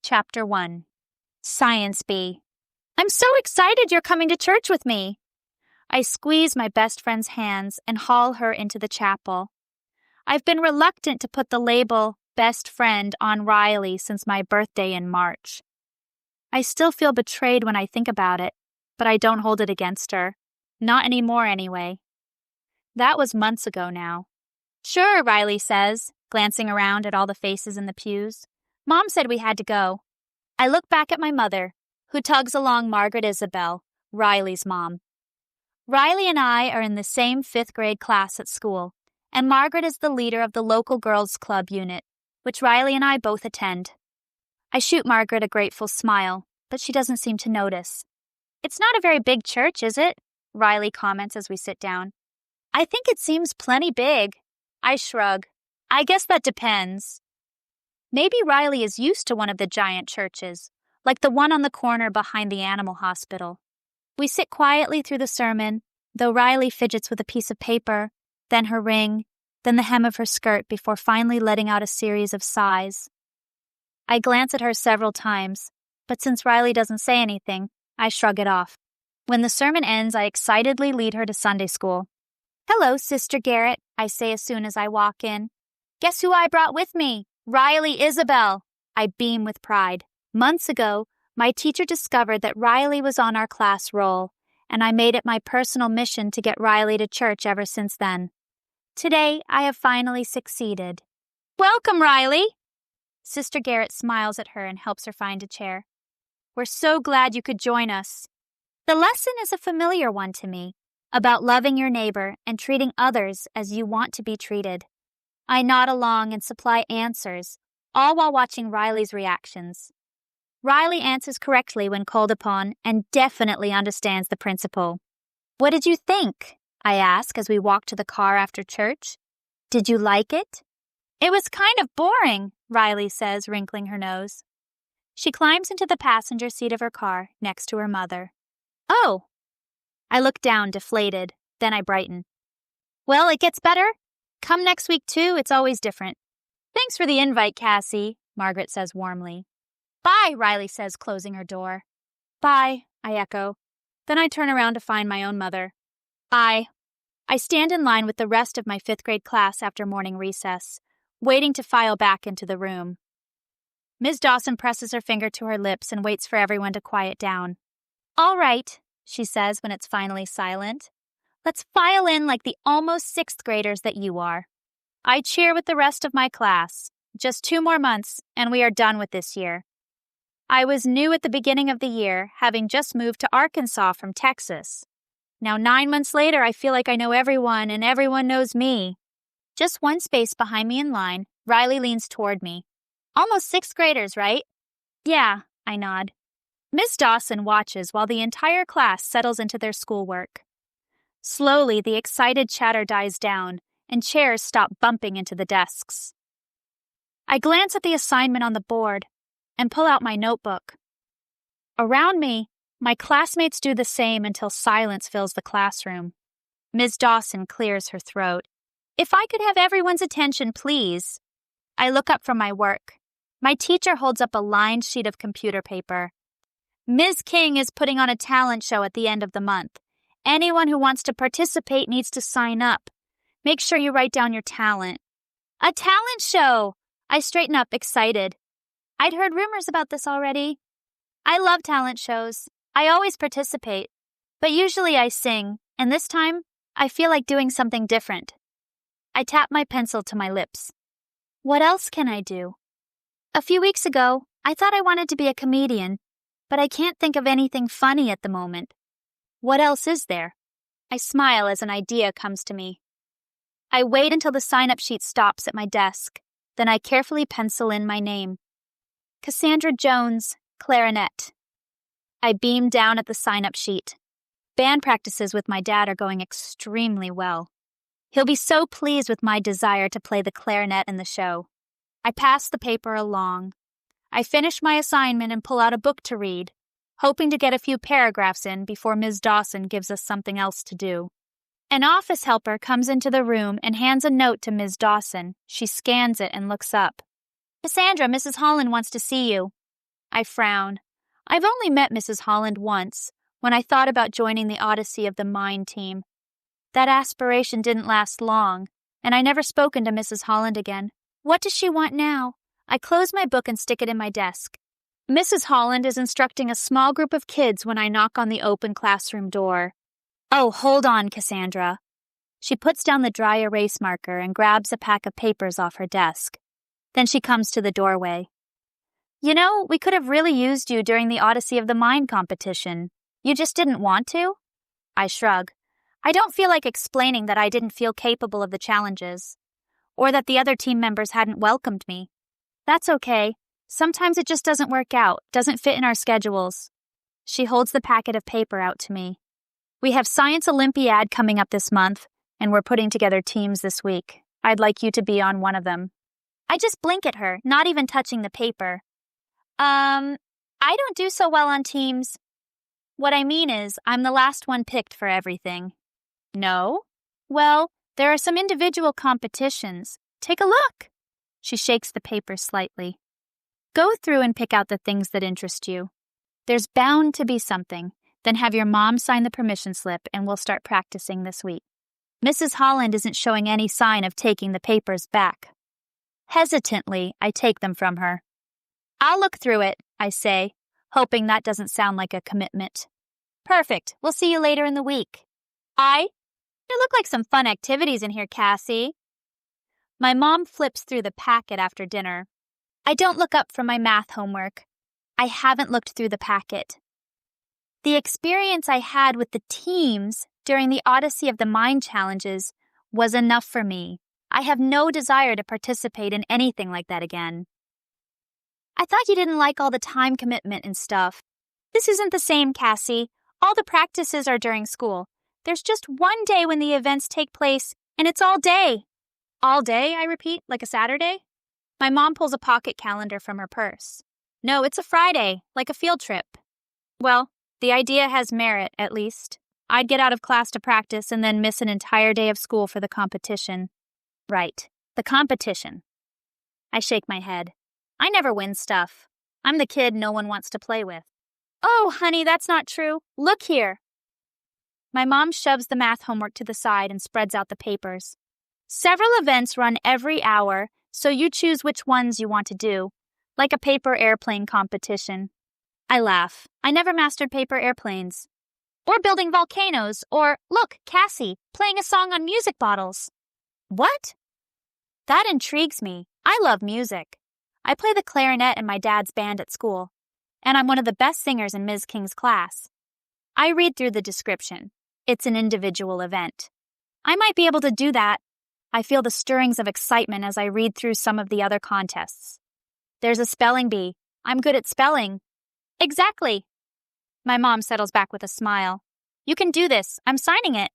Chapter 1. Science Bee. I'm so excited you're coming to church with me. I squeeze my best friend's hands and haul her into the chapel. I've been reluctant to put the label best friend on Riley since my birthday in March. I still feel betrayed when I think about it, but I don't hold it against her. Not anymore, anyway. That was months ago now. Sure, Riley says, glancing around at all the faces in the pews. Mom said we had to go. I look back at my mother, who tugs along Margaret Isabel, Riley's mom. Riley and I are in the same 5th grade class at school, and Margaret is the leader of the local girls' club unit, which Riley and I both attend. I shoot Margaret a grateful smile, but she doesn't seem to notice. It's not a very big church, is it? Riley comments as we sit down. I think it seems plenty big. I shrug. I guess that depends. Maybe Riley is used to one of the giant churches, like the one on the corner behind the animal hospital. We sit quietly through the sermon, though Riley fidgets with a piece of paper, then her ring, then the hem of her skirt before finally letting out a series of sighs. I glance at her several times, but since Riley doesn't say anything, I shrug it off. When the sermon ends, I excitedly lead her to Sunday school. Hello, Sister Garrett, I say as soon as I walk in. Guess who I brought with me? Riley Isabel. I beam with pride. Months ago, my teacher discovered that Riley was on our class roll, and I made it my personal mission to get Riley to church ever since then. Today, I have finally succeeded. Welcome, Riley! Sister Garrett smiles at her and helps her find a chair. We're so glad you could join us. The lesson is a familiar one to me, about loving your neighbor and treating others as you want to be treated. I nod along and supply answers, all while watching Riley's reactions. Riley answers correctly when called upon and definitely understands the principle. What did you think? I ask as we walk to the car after church. Did you like it? It was kind of boring, Riley says, wrinkling her nose. She climbs into the passenger seat of her car next to her mother. Oh! I look down, deflated, then I brighten. Well, it gets better. Come next week, too. It's always different. Thanks for the invite, Cassie, Margaret says warmly. Bye, Riley says, closing her door. Bye, I echo. Then I turn around to find my own mother. Bye. I stand in line with the rest of my 5th grade class after morning recess, waiting to file back into the room. Ms. Dawson presses her finger to her lips and waits for everyone to quiet down. All right, she says when it's finally silent. Let's file in like the almost 6th graders that you are. I cheer with the rest of my class. Just 2 more months, and we are done with this year. I was new at the beginning of the year, having just moved to Arkansas from Texas. Now 9 months later, I feel like I know everyone, and everyone knows me. Just one space behind me in line, Riley leans toward me. Almost 6th graders, right? Yeah, I nod. Miss Dawson watches while the entire class settles into their schoolwork. Slowly, the excited chatter dies down, and chairs stop bumping into the desks. I glance at the assignment on the board and pull out my notebook. Around me, my classmates do the same until silence fills the classroom. Ms. Dawson clears her throat. If I could have everyone's attention, please. I look up from my work. My teacher holds up a lined sheet of computer paper. Ms. King is putting on a talent show at the end of the month. Anyone who wants to participate needs to sign up. Make sure you write down your talent. A talent show! I straighten up, excited. I'd heard rumors about this already. I love talent shows. I always participate. But usually I sing, and this time, I feel like doing something different. I tap my pencil to my lips. What else can I do? A few weeks ago, I thought I wanted to be a comedian, but I can't think of anything funny at the moment. What else is there? I smile as an idea comes to me. I wait until the sign-up sheet stops at my desk. Then I carefully pencil in my name. Cassandra Jones, clarinet. I beam down at the sign-up sheet. Band practices with my dad are going extremely well. He'll be so pleased with my desire to play the clarinet in the show. I pass the paper along. I finish my assignment and pull out a book to read, hoping to get a few paragraphs in before Ms. Dawson gives us something else to do. An office helper comes into the room and hands a note to Ms. Dawson. She scans it and looks up. Cassandra, Mrs. Holland wants to see you. I frown. I've only met Mrs. Holland once, when I thought about joining the Odyssey of the Mind team. That aspiration didn't last long, and I never spoken to Mrs. Holland again. What does she want now? I close my book and stick it in my desk. Mrs. Holland is instructing a small group of kids when I knock on the open classroom door. Oh, hold on, Cassandra. She puts down the dry erase marker and grabs a pack of papers off her desk. Then she comes to the doorway. You know, we could have really used you during the Odyssey of the Mind competition. You just didn't want to? I shrug. I don't feel like explaining that I didn't feel capable of the challenges, or that the other team members hadn't welcomed me. That's okay. Sometimes it just doesn't work out, doesn't fit in our schedules. She holds the packet of paper out to me. We have Science Olympiad coming up this month, and we're putting together teams this week. I'd like you to be on one of them. I just blink at her, not even touching the paper. I don't do so well on teams. What I mean is, I'm the last one picked for everything. No? Well, there are some individual competitions. Take a look. She shakes the paper slightly. Go through and pick out the things that interest you. There's bound to be something. Then have your mom sign the permission slip and we'll start practicing this week. Mrs. Holland isn't showing any sign of taking the papers back. Hesitantly, I take them from her. I'll look through it, I say, hoping that doesn't sound like a commitment. Perfect. We'll see you later in the week. There look like some fun activities in here, Cassie. My mom flips through the packet after dinner. I don't look up from my math homework. I haven't looked through the packet. The experience I had with the teams during the Odyssey of the Mind challenges was enough for me. I have no desire to participate in anything like that again. I thought you didn't like all the time commitment and stuff. This isn't the same, Cassie. All the practices are during school. There's just one day when the events take place, and it's all day. All day, I repeat, like a Saturday? My mom pulls a pocket calendar from her purse. No, it's a Friday, like a field trip. Well, the idea has merit, at least. I'd get out of class to practice and then miss an entire day of school for the competition. Right, the competition. I shake my head. I never win stuff. I'm the kid no one wants to play with. Oh, honey, that's not true. Look here. My mom shoves the math homework to the side and spreads out the papers. Several events run every hour, so you choose which ones you want to do, like a paper airplane competition. I laugh. I never mastered paper airplanes. Or building volcanoes, or, look, Cassie, playing a song on music bottles. What? That intrigues me. I love music. I play the clarinet in my dad's band at school, and I'm one of the best singers in Ms. King's class. I read through the description. It's an individual event. I might be able to do that. I feel the stirrings of excitement as I read through some of the other contests. There's a spelling bee. I'm good at spelling. Exactly. My mom settles back with a smile. You can do this. I'm signing it.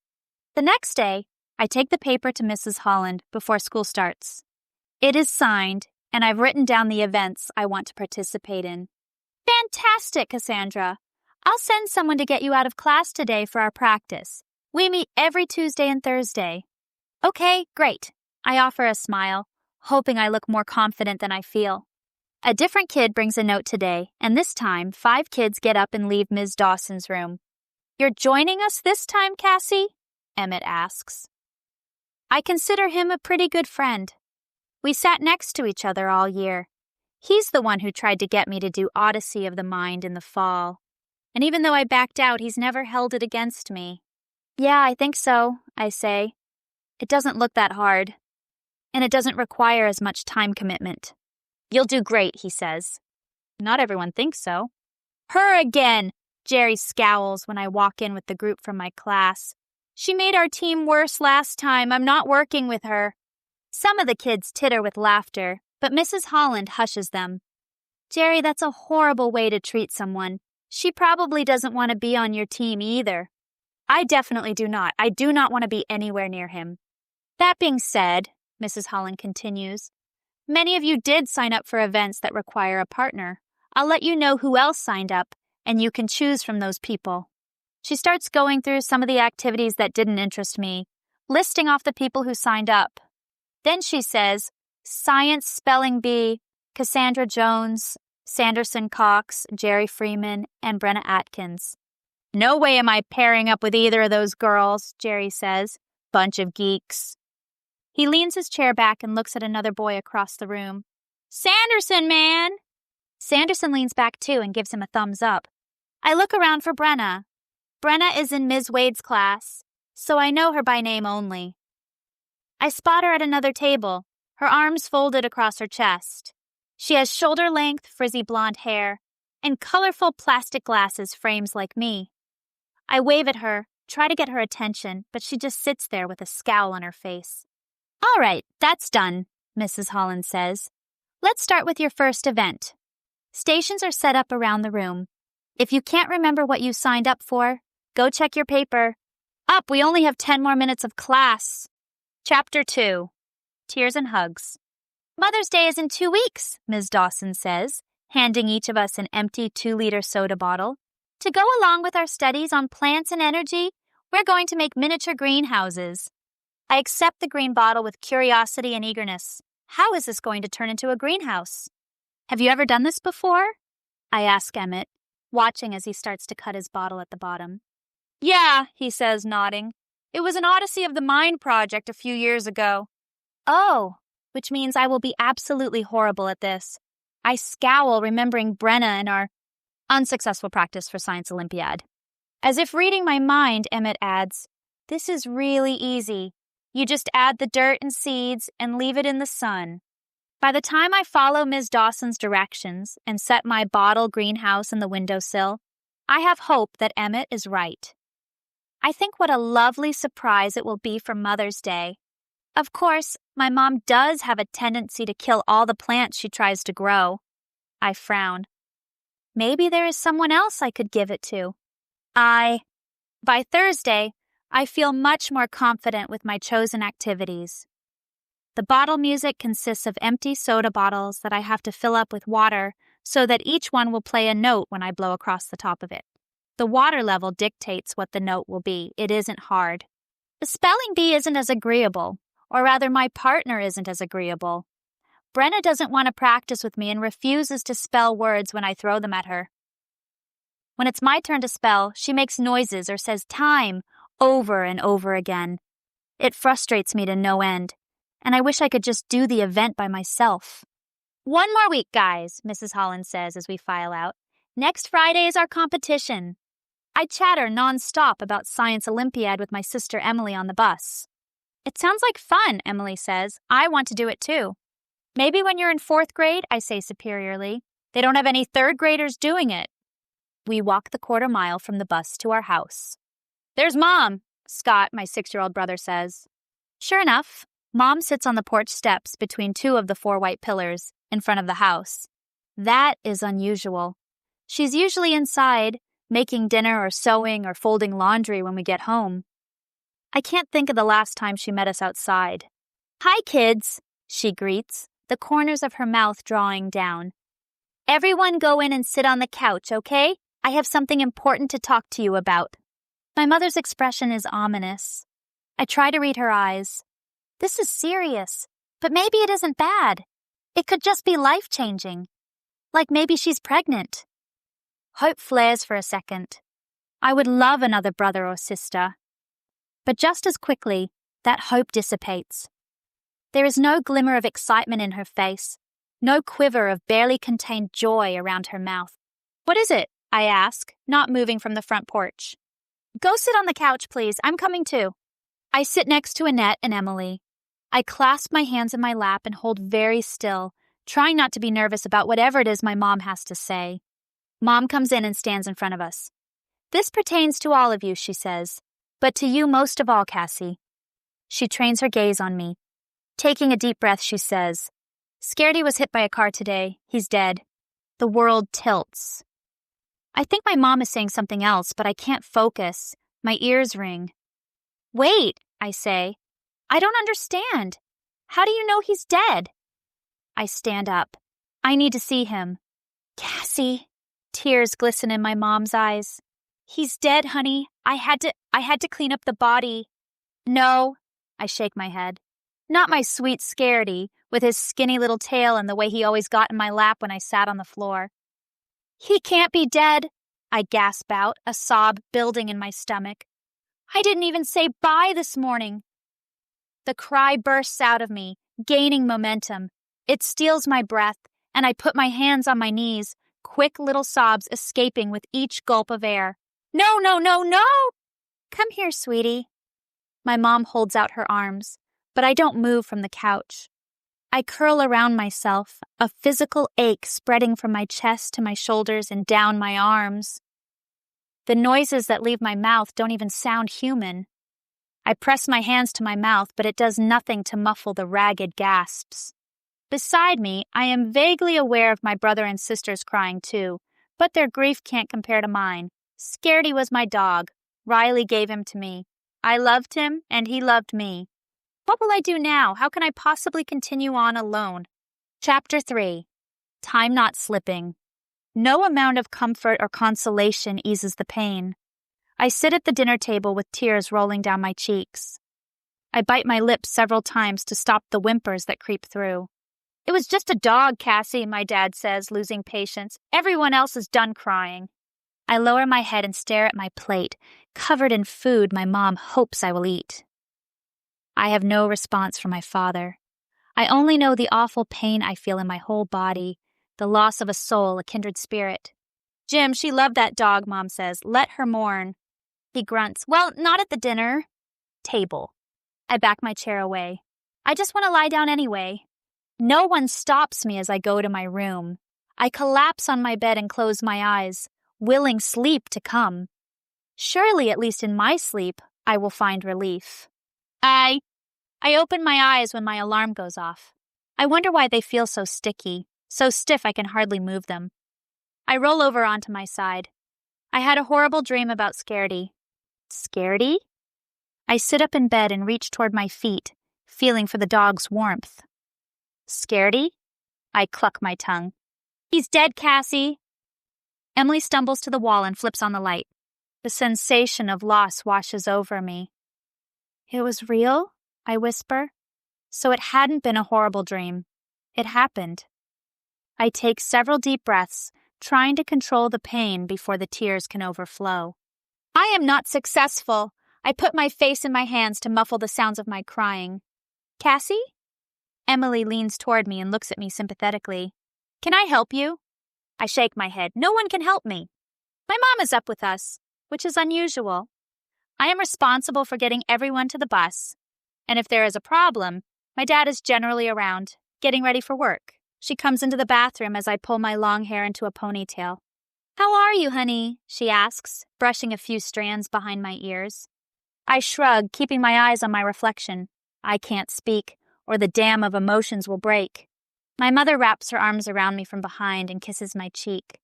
The next day, I take the paper to Mrs. Holland before school starts. It is signed, and I've written down the events I want to participate in. Fantastic, Cassandra. I'll send someone to get you out of class today for our practice. We meet every Tuesday and Thursday. Okay, great. I offer a smile, hoping I look more confident than I feel. A different kid brings a note today, and this time, 5 kids get up and leave Ms. Dawson's room. You're joining us this time, Cassie? Emmett asks. I consider him a pretty good friend. We sat next to each other all year. He's the one who tried to get me to do Odyssey of the Mind in the fall. And even though I backed out, he's never held it against me. Yeah, I think so, I say. It doesn't look that hard. And it doesn't require as much time commitment. You'll do great, he says. Not everyone thinks so. Her again! Jerry scowls when I walk in with the group from my class. She made our team worse last time. I'm not working with her. Some of the kids titter with laughter, but Mrs. Holland hushes them. Jerry, that's a horrible way to treat someone. She probably doesn't want to be on your team either. I definitely do not. I do not want to be anywhere near him. That being said, Mrs. Holland continues, many of you did sign up for events that require a partner. I'll let you know who else signed up, and you can choose from those people. She starts going through some of the activities that didn't interest me, listing off the people who signed up. Then she says, Science Spelling Bee, Cassandra Jones, Sanderson Cox, Jerry Freeman, and Brenna Atkins. No way am I pairing up with either of those girls, Jerry says. Bunch of geeks. He leans his chair back and looks at another boy across the room. Sanderson, man! Sanderson leans back too and gives him a thumbs up. I look around for Brenna. Brenna is in Ms. Wade's class, so I know her by name only. I spot her at another table, her arms folded across her chest. She has shoulder-length, frizzy blonde hair and colorful plastic glasses frames like me. I wave at her, try to get her attention, but she just sits there with a scowl on her face. All right, that's done, Mrs. Holland says. Let's start with your first event. Stations are set up around the room. If you can't remember what you signed up for, go check your paper. Up, we only have 10 more minutes of class. Chapter 2. Tears and Hugs. Mother's Day is in 2 weeks, Ms. Dawson says, handing each of us an empty 2-liter soda bottle. To go along with our studies on plants and energy, we're going to make miniature greenhouses. I accept the green bottle with curiosity and eagerness. How is this going to turn into a greenhouse? Have you ever done this before? I ask Emmett, watching as he starts to cut his bottle at the bottom. Yeah, he says, nodding. It was an Odyssey of the Mind project a few years ago. Oh, which means I will be absolutely horrible at this. I scowl, remembering Brenna and our unsuccessful practice for Science Olympiad. As if reading my mind, Emmett adds, this is really easy. You just add the dirt and seeds and leave it in the sun. By the time I follow Ms. Dawson's directions and set my bottle greenhouse in the windowsill, I have hope that Emmett is right. I think what a lovely surprise it will be for Mother's Day. Of course, my mom does have a tendency to kill all the plants she tries to grow. I frown. Maybe there is someone else I could give it to. By Thursday, I feel much more confident with my chosen activities. The bottle music consists of empty soda bottles that I have to fill up with water so that each one will play a note when I blow across the top of it. The water level dictates what the note will be. It isn't hard. The spelling bee isn't as agreeable, or rather my partner isn't as agreeable. Brenna doesn't want to practice with me and refuses to spell words when I throw them at her. When it's my turn to spell, she makes noises or says time over and over again. It frustrates me to no end, and I wish I could just do the event by myself. 1 more week, guys, Mrs. Holland says as we file out. Next Friday is our competition. I chatter non-stop about Science Olympiad with my sister Emily on the bus. It sounds like fun, Emily says. I want to do it too. Maybe when you're in 4th grade, I say superiorly. They don't have any 3rd graders doing it. We walk the 1/4 mile from the bus to our house. There's Mom, Scott, my 6-year-old brother, says. Sure enough, Mom sits on the porch steps between 2 of the 4 white pillars in front of the house. That is unusual. She's usually inside, making dinner or sewing or folding laundry when we get home. I can't think of the last time she met us outside. Hi, kids, she greets, the corners of her mouth drawing down. Everyone go in and sit on the couch, okay? I have something important to talk to you about. My mother's expression is ominous. I try to read her eyes. This is serious, but maybe it isn't bad. It could just be life-changing. Like maybe she's pregnant. Hope flares for a second. I would love another brother or sister. But just as quickly, that hope dissipates. There is no glimmer of excitement in her face, no quiver of barely contained joy around her mouth. What is it? I ask, not moving from the front porch. Go sit on the couch, please. I'm coming too. I sit next to Annette and Emily. I clasp my hands in my lap and hold very still, trying not to be nervous about whatever it is my mom has to say. Mom comes in and stands in front of us. This pertains to all of you, she says, but to you most of all, Cassie. She trains her gaze on me. Taking a deep breath, she says, Scaredy was hit by a car today. He's dead. The world tilts. I think my mom is saying something else, but I can't focus. My ears ring. Wait, I say. I don't understand. How do you know he's dead? I stand up. I need to see him. Cassie. Tears glisten in my mom's eyes. He's dead, honey. I had to clean up the body. No, I shake my head. Not my sweet Scaredy, with his skinny little tail and the way he always got in my lap when I sat on the floor. He can't be dead, I gasp out, a sob building in my stomach. I didn't even say bye this morning. The cry bursts out of me, gaining momentum. It steals my breath, and I put my hands on my knees, quick little sobs escaping with each gulp of air. No, no, no, no! Come here, sweetie. My mom holds out her arms, but I don't move from the couch. I curl around myself, a physical ache spreading from my chest to my shoulders and down my arms. The noises that leave my mouth don't even sound human. I press my hands to my mouth, but it does nothing to muffle the ragged gasps. Beside me, I am vaguely aware of my brother and sisters crying too, but their grief can't compare to mine. Scaredy was my dog. Riley gave him to me. I loved him, and he loved me. What will I do now? How can I possibly continue on alone? Chapter 3. Time not slipping. No amount of comfort or consolation eases the pain. I sit at the dinner table with tears rolling down my cheeks. I bite my lips several times to stop the whimpers that creep through. It was just a dog, Cassie, my dad says, losing patience. Everyone else is done crying. I lower my head and stare at my plate, covered in food my mom hopes I will eat. I have no response from my father. I only know the awful pain I feel in my whole body, the loss of a soul, a kindred spirit. Jim, she loved that dog, Mom says. Let her mourn. He grunts. Well, not at the dinner table. I back my chair away. I just want to lie down anyway. No one stops me as I go to my room. I collapse on my bed and close my eyes, willing sleep to come. Surely, at least in my sleep, I will find relief. I open my eyes when my alarm goes off. I wonder why they feel so sticky, so stiff I can hardly move them. I roll over onto my side. I had a horrible dream about Scaredy. Scaredy? I sit up in bed and reach toward my feet, feeling for the dog's warmth. Scaredy? I cluck my tongue. He's dead, Cassie. Emily stumbles to the wall and flips on the light. The sensation of loss washes over me. It was real? I whisper. So it hadn't been a horrible dream. It happened. I take several deep breaths, trying to control the pain before the tears can overflow. I am not successful. I put my face in my hands to muffle the sounds of my crying. Cassie? Emily leans toward me and looks at me sympathetically. Can I help you? I shake my head. No one can help me. My mom is up with us, which is unusual. I am responsible for getting everyone to the bus. And if there is a problem, my dad is generally around, getting ready for work. She comes into the bathroom as I pull my long hair into a ponytail. How are you, honey? She asks, brushing a few strands behind my ears. I shrug, keeping my eyes on my reflection. I can't speak, or the dam of emotions will break. My mother wraps her arms around me from behind and kisses my cheek.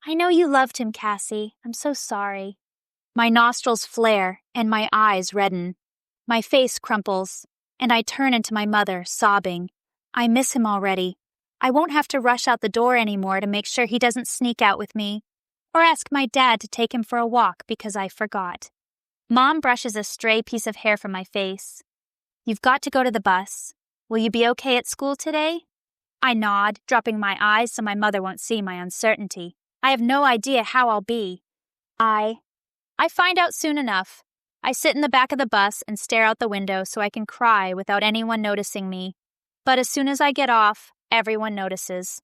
I know you loved him, Cassie. I'm so sorry. My nostrils flare, and my eyes redden. My face crumples, and I turn into my mother, sobbing. I miss him already. I won't have to rush out the door anymore to make sure he doesn't sneak out with me, or ask my dad to take him for a walk because I forgot. Mom brushes a stray piece of hair from my face. You've got to go to the bus. Will you be okay at school today? I nod, dropping my eyes so my mother won't see my uncertainty. I have no idea how I'll be. I find out soon enough. I sit in the back of the bus and stare out the window so I can cry without anyone noticing me. But as soon as I get off, everyone notices.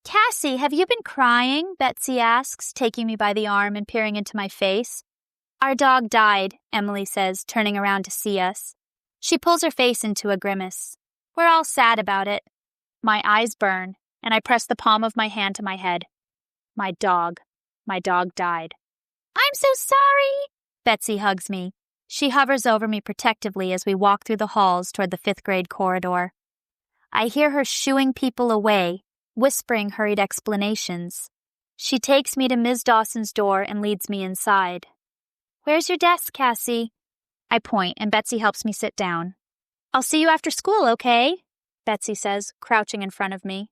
Cassie, have you been crying? Betsy asks, taking me by the arm and peering into my face. Our dog died, Emily says, turning around to see us. She pulls her face into a grimace. We're all sad about it. My eyes burn, and I press the palm of my hand to my head. My dog died. I'm so sorry. Betsy hugs me. She hovers over me protectively as we walk through the halls toward the 5th grade corridor. I hear her shooing people away, whispering hurried explanations. She takes me to Ms. Dawson's door and leads me inside. Where's your desk, Cassie? I point, and Betsy helps me sit down. I'll see you after school, okay? Betsy says, crouching in front of me.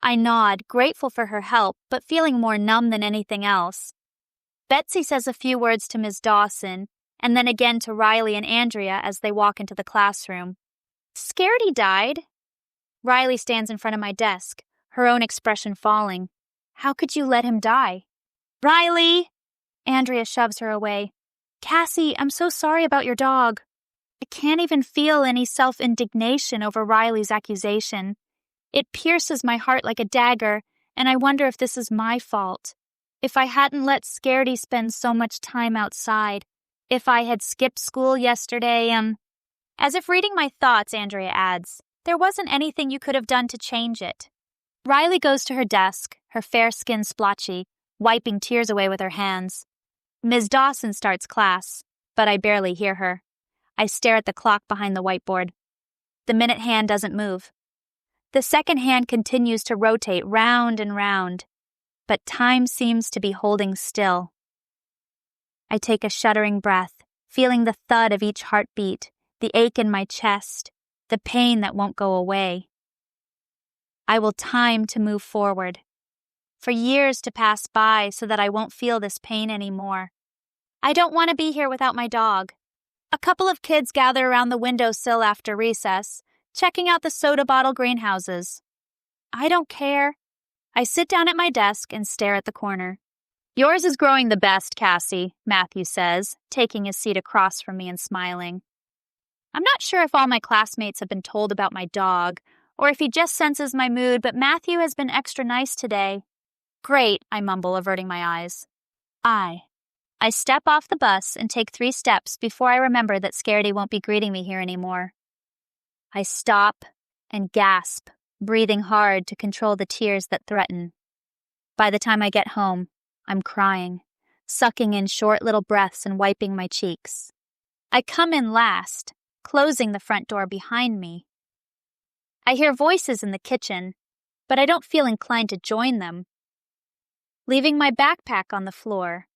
I nod, grateful for her help, but feeling more numb than anything else. Betsy says a few words to Ms. Dawson, and then again to Riley and Andrea as they walk into the classroom. Scaredy died. Riley stands in front of my desk, her own expression falling. How could you let him die? Riley! Andrea shoves her away. Cassie, I'm so sorry about your dog. I can't even feel any self-indignation over Riley's accusation. It pierces my heart like a dagger, and I wonder if this is my fault. If I hadn't let Scaredy spend so much time outside. If I had skipped school yesterday, As if reading my thoughts, Andrea adds, there wasn't anything you could have done to change it. Riley goes to her desk, her fair skin splotchy, wiping tears away with her hands. Ms. Dawson starts class, but I barely hear her. I stare at the clock behind the whiteboard. The minute hand doesn't move. The second hand continues to rotate round and round, but time seems to be holding still. I take a shuddering breath, feeling the thud of each heartbeat, the ache in my chest, the pain that won't go away. I will time to move forward, for years to pass by so that I won't feel this pain anymore. I don't want to be here without my dog. A couple of kids gather around the windowsill after recess, checking out the soda bottle greenhouses. I don't care. I sit down at my desk and stare at the corner. Yours is growing the best, Cassie, Matthew says, taking his seat across from me and smiling. I'm not sure if all my classmates have been told about my dog, or if he just senses my mood, but Matthew has been extra nice today. Great, I mumble, averting my eyes. I step off the bus and take 3 steps before I remember that Scaredy won't be greeting me here anymore. I stop and gasp, breathing hard to control the tears that threaten. By the time I get home, I'm crying, sucking in short little breaths and wiping my cheeks. I come in last, closing the front door behind me. I hear voices in the kitchen, but I don't feel inclined to join them. Leaving my backpack on the floor,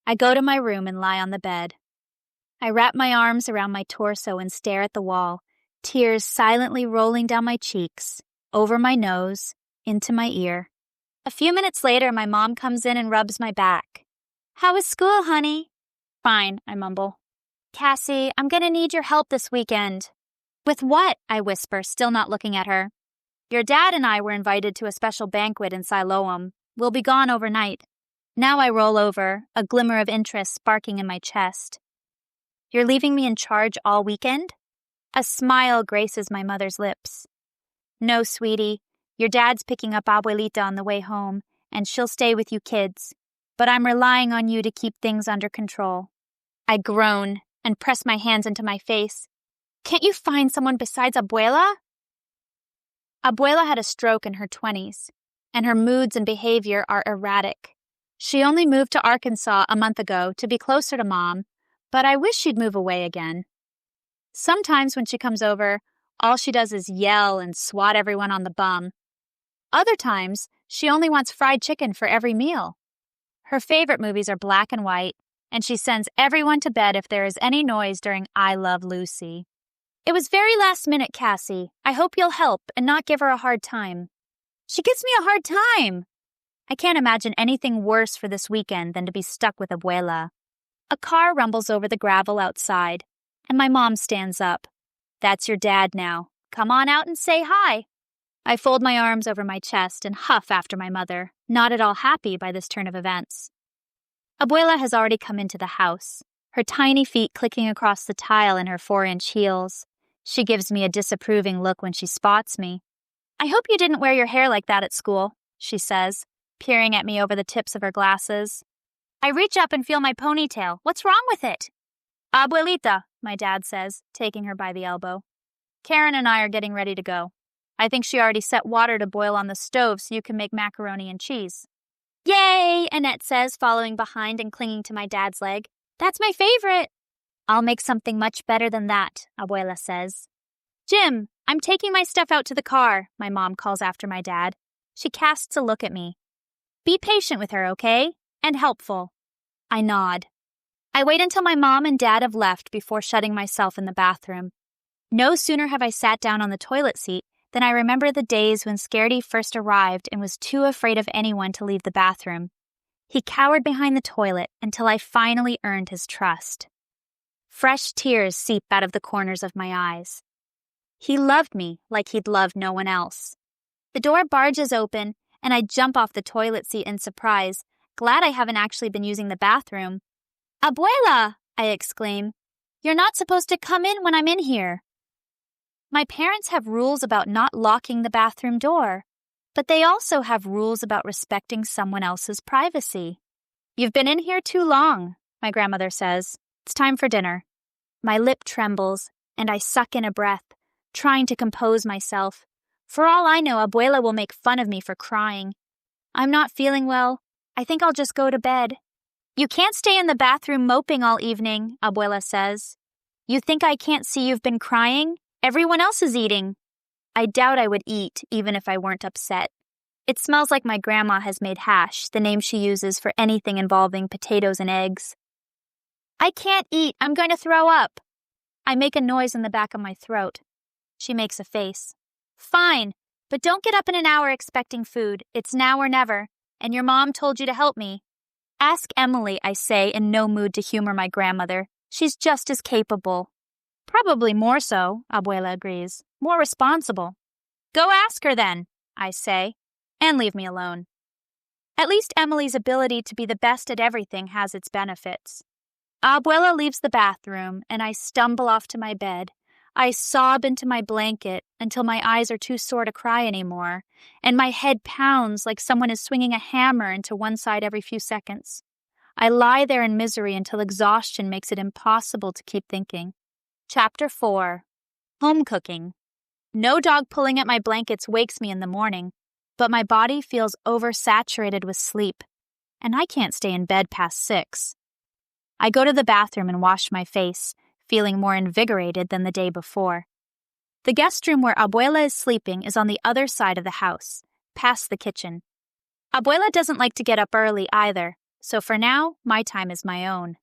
I go to my room and lie on the bed. I wrap my arms around my torso and stare at the wall, tears silently rolling down my cheeks, over my nose, into my ear. A few minutes later, my mom comes in and rubs my back. How was school, honey? Fine, I mumble. Cassie, I'm gonna need your help this weekend. With what? I whisper, still not looking at her. Your dad and I were invited to a special banquet in Siloam. We'll be gone overnight. Now I roll over, a glimmer of interest sparking in my chest. You're leaving me in charge all weekend? A smile graces my mother's lips. No, sweetie. Your dad's picking up Abuelita on the way home, and she'll stay with you kids. But I'm relying on you to keep things under control. I groan and press my hands into my face. Can't you find someone besides Abuela? Abuela had a stroke in her 20s, and her moods and behavior are erratic. She only moved to Arkansas a month ago to be closer to Mom, but I wish she'd move away again. Sometimes when she comes over, all she does is yell and swat everyone on the bum. Other times, she only wants fried chicken for every meal. Her favorite movies are black and white, and she sends everyone to bed if there is any noise during I Love Lucy. It was very last minute, Cassie. I hope you'll help and not give her a hard time. She gives me a hard time. I can't imagine anything worse for this weekend than to be stuck with Abuela. A car rumbles over the gravel outside, and my mom stands up. That's your dad now. Come on out and say hi. I fold my arms over my chest and huff after my mother, not at all happy by this turn of events. Abuela has already come into the house, her tiny feet clicking across the tile in her 4-inch heels. She gives me a disapproving look when she spots me. I hope you didn't wear your hair like that at school, she says, peering at me over the tips of her glasses. I reach up and feel my ponytail. What's wrong with it? Abuelita, my dad says, taking her by the elbow. Karen and I are getting ready to go. I think she already set water to boil on the stove so you can make macaroni and cheese. Yay, Annette says, following behind and clinging to my dad's leg. That's my favorite. I'll make something much better than that, Abuela says. Jim, I'm taking my stuff out to the car, my mom calls after my dad. She casts a look at me. Be patient with her, okay? And helpful. I nod. I wait until my mom and dad have left before shutting myself in the bathroom. No sooner have I sat down on the toilet seat than I remember the days when Scaredy first arrived and was too afraid of anyone to leave the bathroom. He cowered behind the toilet until I finally earned his trust. Fresh tears seep out of the corners of my eyes. He loved me like he'd loved no one else. The door barges open, and I jump off the toilet seat in surprise, glad I haven't actually been using the bathroom. "Abuela!" I exclaim. "You're not supposed to come in when I'm in here." My parents have rules about not locking the bathroom door, but they also have rules about respecting someone else's privacy. "You've been in here too long," my grandmother says. "It's time for dinner." My lip trembles, and I suck in a breath, trying to compose myself. For all I know, Abuela will make fun of me for crying. "I'm not feeling well. I think I'll just go to bed." "You can't stay in the bathroom moping all evening," Abuela says. "You think I can't see you've been crying? Everyone else is eating." I doubt I would eat, even if I weren't upset. It smells like my grandma has made hash, the name she uses for anything involving potatoes and eggs. "I can't eat. I'm going to throw up." I make a noise in the back of my throat. She makes a face. "Fine, but don't get up in an hour expecting food. It's now or never, and your mom told you to help me." "Ask Emily," I say, in no mood to humor my grandmother. "She's just as capable." "Probably more so," Abuela agrees. "More responsible." "Go ask her then," I say, and leave me alone. At least Emily's ability to be the best at everything has its benefits. Abuela leaves the bathroom, and I stumble off to my bed. I sob into my blanket until my eyes are too sore to cry anymore, and my head pounds like someone is swinging a hammer into one side every few seconds. I lie there in misery until exhaustion makes it impossible to keep thinking. Chapter 4. Home cooking. No dog pulling at my blankets wakes me in the morning, but my body feels oversaturated with sleep, and I can't stay in bed past 6. I go to the bathroom and wash my face, feeling more invigorated than the day before. The guest room where Abuela is sleeping is on the other side of the house, past the kitchen. Abuela doesn't like to get up early either, so for now, my time is my own.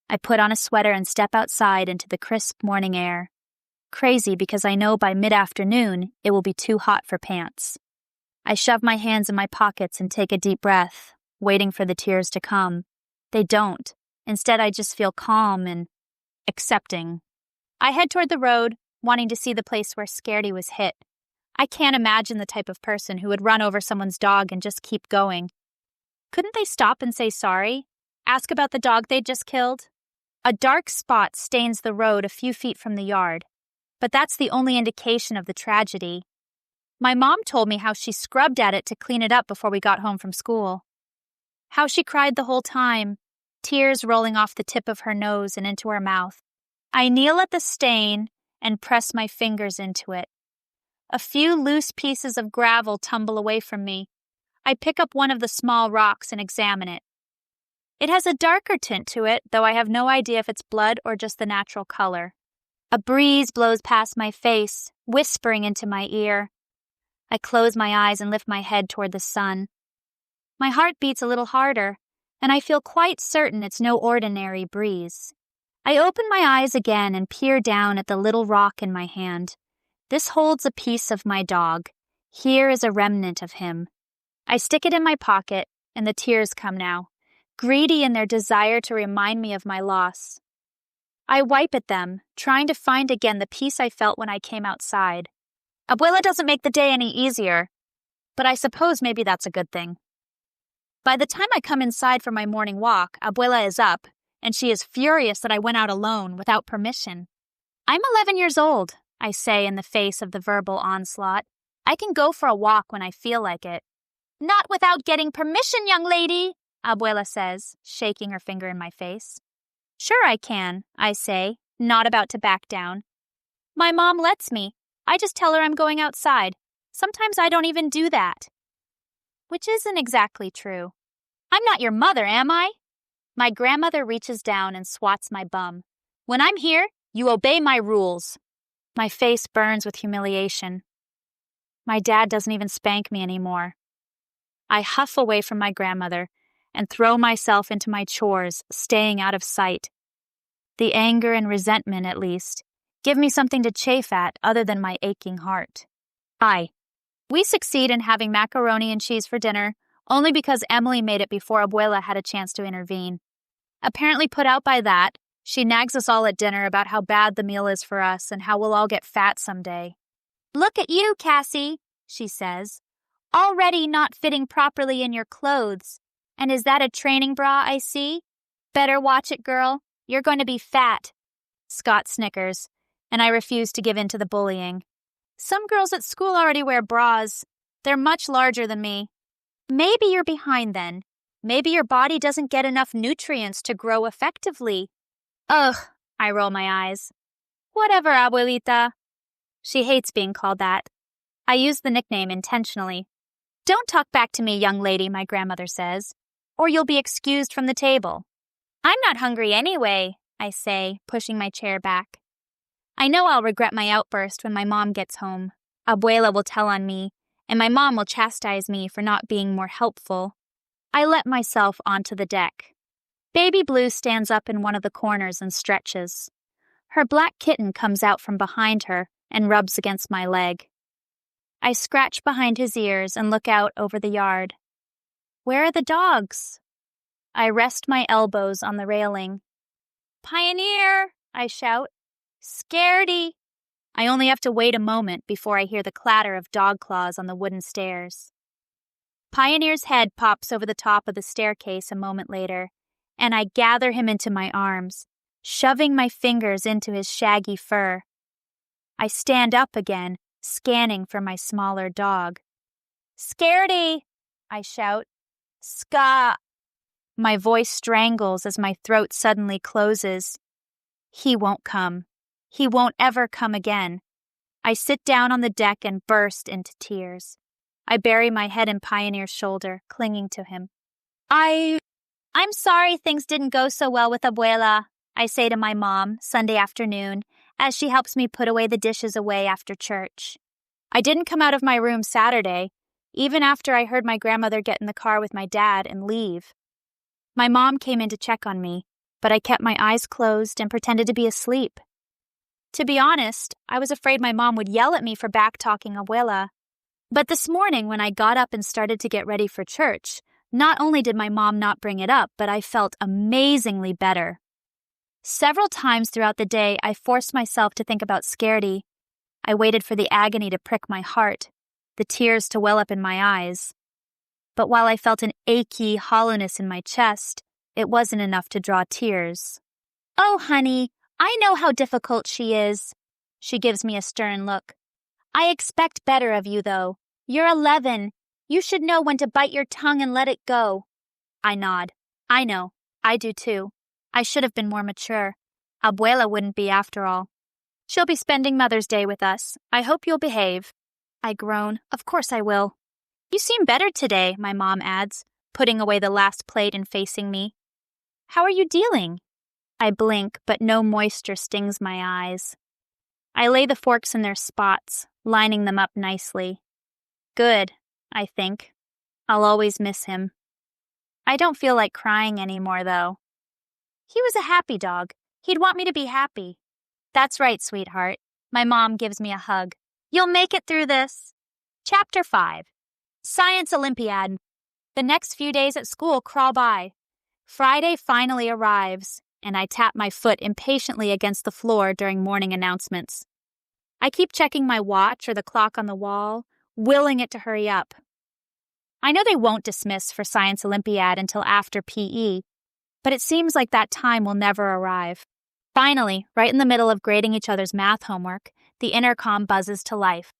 I put on a sweater and step outside into the crisp morning air. Crazy because I know by mid-afternoon it will be too hot for pants. I shove my hands in my pockets and take a deep breath, waiting for the tears to come. They don't. Instead, I just feel calm and accepting. I head toward the road, wanting to see the place where Scaredy was hit. I can't imagine the type of person who would run over someone's dog and just keep going. Couldn't they stop and say sorry? Ask about the dog they'd just killed? A dark spot stains the road a few feet from the yard, but that's the only indication of the tragedy. My mom told me how she scrubbed at it to clean it up before we got home from school. How she cried the whole time, tears rolling off the tip of her nose and into her mouth. I kneel at the stain and press my fingers into it. A few loose pieces of gravel tumble away from me. I pick up one of the small rocks and examine it. It has a darker tint to it, though I have no idea if it's blood or just the natural color. A breeze blows past my face, whispering into my ear. I close my eyes and lift my head toward the sun. My heart beats a little harder, and I feel quite certain it's no ordinary breeze. I open my eyes again and peer down at the little rock in my hand. This holds a piece of my dog. Here is a remnant of him. I stick it in my pocket, and the tears come now, greedy in their desire to remind me of my loss. I wipe at them, trying to find again the peace I felt when I came outside. Abuela doesn't make the day any easier, but I suppose maybe that's a good thing. By the time I come inside for my morning walk, Abuela is up, and she is furious that I went out alone without permission. I'm 11 years old, I say in the face of the verbal onslaught. I can go for a walk when I feel like it. Not without getting permission, young lady, Abuela says, shaking her finger in my face. Sure I can, I say, not about to back down. My mom lets me. I just tell her I'm going outside. Sometimes I don't even do that. Which isn't exactly true. I'm not your mother, am I? My grandmother reaches down and swats my bum. When I'm here, you obey my rules. My face burns with humiliation. My dad doesn't even spank me anymore. I huff away from my grandmother and throw myself into my chores, staying out of sight. The anger and resentment, at least, give me something to chafe at other than my aching heart. We succeed in having macaroni and cheese for dinner only because Emily made it before Abuela had a chance to intervene. Apparently put out by that, she nags us all at dinner about how bad the meal is for us and how we'll all get fat someday. Look at you, Cassie, she says. Already not fitting properly in your clothes. And is that a training bra I see? Better watch it, girl. You're going to be fat. Scott snickers, and I refuse to give in to the bullying. Some girls at school already wear bras. They're much larger than me. Maybe you're behind then. Maybe your body doesn't get enough nutrients to grow effectively. Ugh, I roll my eyes. Whatever, abuelita. She hates being called that. I use the nickname intentionally. Don't talk back to me, young lady, my grandmother says, or you'll be excused from the table. I'm not hungry anyway, I say, pushing my chair back. I know I'll regret my outburst when my mom gets home. Abuela will tell on me, and my mom will chastise me for not being more helpful. I let myself onto the deck. Baby Blue stands up in one of the corners and stretches. Her black kitten comes out from behind her and rubs against my leg. I scratch behind his ears and look out over the yard. Where are the dogs? I rest my elbows on the railing. Pioneer, I shout. Scaredy. I only have to wait a moment before I hear the clatter of dog claws on the wooden stairs. Pioneer's head pops over the top of the staircase a moment later, and I gather him into my arms, shoving my fingers into his shaggy fur. I stand up again, scanning for my smaller dog. Scaredy, I shout. Ska. My voice strangles as my throat suddenly closes. He won't come. He won't ever come again. I sit down on the deck and burst into tears. I bury my head in Pioneer's shoulder, clinging to him. I'm sorry things didn't go so well with Abuela, I say to my mom Sunday afternoon as she helps me put away the dishes after church. I didn't come out of my room Saturday, even after I heard my grandmother get in the car with my dad and leave. My mom came in to check on me, but I kept my eyes closed and pretended to be asleep. To be honest, I was afraid my mom would yell at me for back-talking Abuela. But this morning, when I got up and started to get ready for church, not only did my mom not bring it up, but I felt amazingly better. Several times throughout the day, I forced myself to think about Scaredy. I waited for the agony to prick my heart, the tears to well up in my eyes. But while I felt an achy hollowness in my chest, it wasn't enough to draw tears. Oh, honey, I know how difficult she is. She gives me a stern look. I expect better of you, though. You're 11. You should know when to bite your tongue and let it go. I nod. I know. I do too. I should have been more mature. Abuela wouldn't be after all. She'll be spending Mother's Day with us. I hope you'll behave. I groan. Of course I will. You seem better today, my mom adds, putting away the last plate and facing me. How are you dealing? I blink, but no moisture stings my eyes. I lay the forks in their spots, lining them up nicely. Good, I think. I'll always miss him. I don't feel like crying anymore, though. He was a happy dog. He'd want me to be happy. That's right, sweetheart. My mom gives me a hug. You'll make it through this. Chapter 5. Science Olympiad. The next few days at school crawl by. Friday finally arrives, and I tap my foot impatiently against the floor during morning announcements. I keep checking my watch or the clock on the wall, willing it to hurry up. I know they won't dismiss for Science Olympiad until after PE, but it seems like that time will never arrive. Finally, right in the middle of grading each other's math homework, the intercom buzzes to life.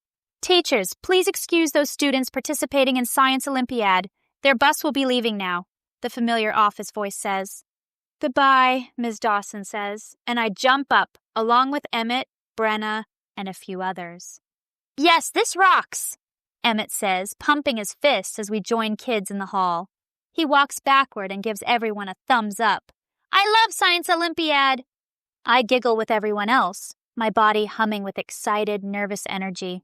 Teachers, please excuse those students participating in Science Olympiad. Their bus will be leaving now, the familiar office voice says. Goodbye, Ms. Dawson says, and I jump up, along with Emmett, Brenna, and a few others. Yes, this rocks, Emmett says, pumping his fists as we join kids in the hall. He walks backward and gives everyone a thumbs up. I love Science Olympiad! I giggle with everyone else, my body humming with excited, nervous energy.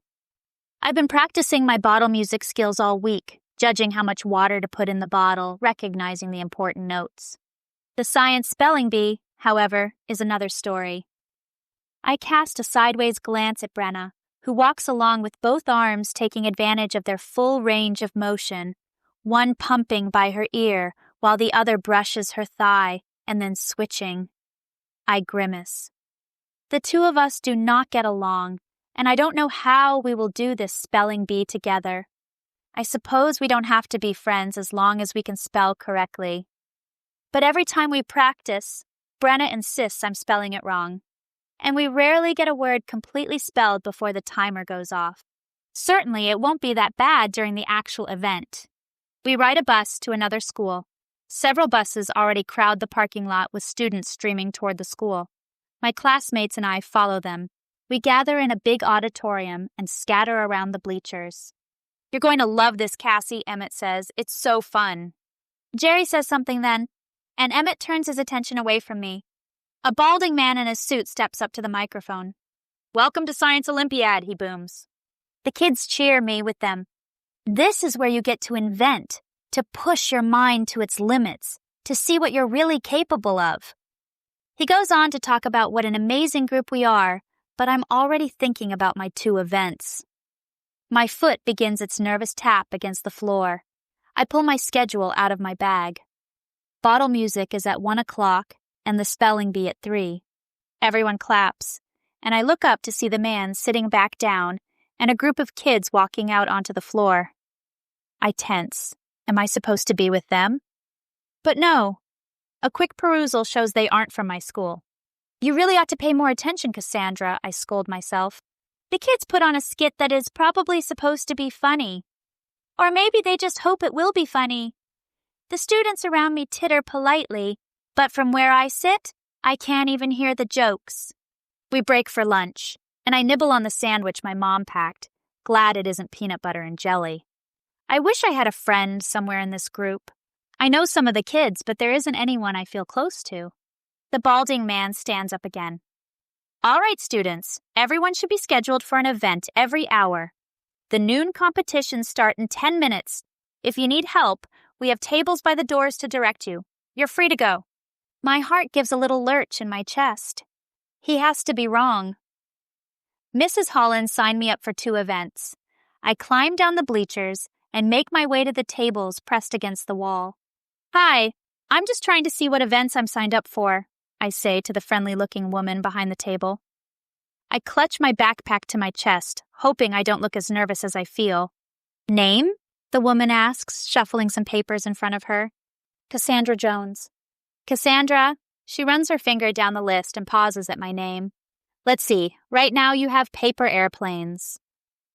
I've been practicing my bottle music skills all week, judging how much water to put in the bottle, recognizing the important notes. The science spelling bee, however, is another story. I cast a sideways glance at Brenna, who walks along with both arms taking advantage of their full range of motion, one pumping by her ear while the other brushes her thigh and then switching. I grimace. The two of us do not get along, and I don't know how we will do this spelling bee together. I suppose we don't have to be friends as long as we can spell correctly. But every time we practice, Brenna insists I'm spelling it wrong. And we rarely get a word completely spelled before the timer goes off. Certainly, it won't be that bad during the actual event. We ride a bus to another school. Several buses already crowd the parking lot with students streaming toward the school. My classmates and I follow them. We gather in a big auditorium and scatter around the bleachers. "You're going to love this, Cassie," Emmett says. "It's so fun." Jerry says something then, and Emmett turns his attention away from me. A balding man in a suit steps up to the microphone. "Welcome to Science Olympiad," he booms. The kids cheer me with them. This is where you get to invent, to push your mind to its limits, to see what you're really capable of. He goes on to talk about what an amazing group we are, but I'm already thinking about my 2 events. My foot begins its nervous tap against the floor. I pull my schedule out of my bag. Bottle music is at 1 o'clock and the spelling bee at 3. Everyone claps, and I look up to see the man sitting back down and a group of kids walking out onto the floor. I tense. Am I supposed to be with them? But no. A quick perusal shows they aren't from my school. "You really ought to pay more attention, Cassandra," I scold myself. The kids put on a skit that is probably supposed to be funny. Or maybe they just hope it will be funny. The students around me titter politely, but from where I sit, I can't even hear the jokes. We break for lunch, and I nibble on the sandwich my mom packed, glad it isn't peanut butter and jelly. I wish I had a friend somewhere in this group. I know some of the kids, but there isn't anyone I feel close to. The balding man stands up again. "All right, students, everyone should be scheduled for an event every hour. The noon competitions start in 10 minutes. If you need help, we have tables by the doors to direct you. You're free to go." My heart gives a little lurch in my chest. He has to be wrong. Mrs. Holland signed me up for 2 events. I climb down the bleachers and make my way to the tables pressed against the wall. "Hi, I'm just trying to see what events I'm signed up for," I say to the friendly-looking woman behind the table. I clutch my backpack to my chest, hoping I don't look as nervous as I feel. "Name?" the woman asks, shuffling some papers in front of her. "Cassandra Jones." "Cassandra." She runs her finger down the list and pauses at my name. "Let's see. Right now you have paper airplanes."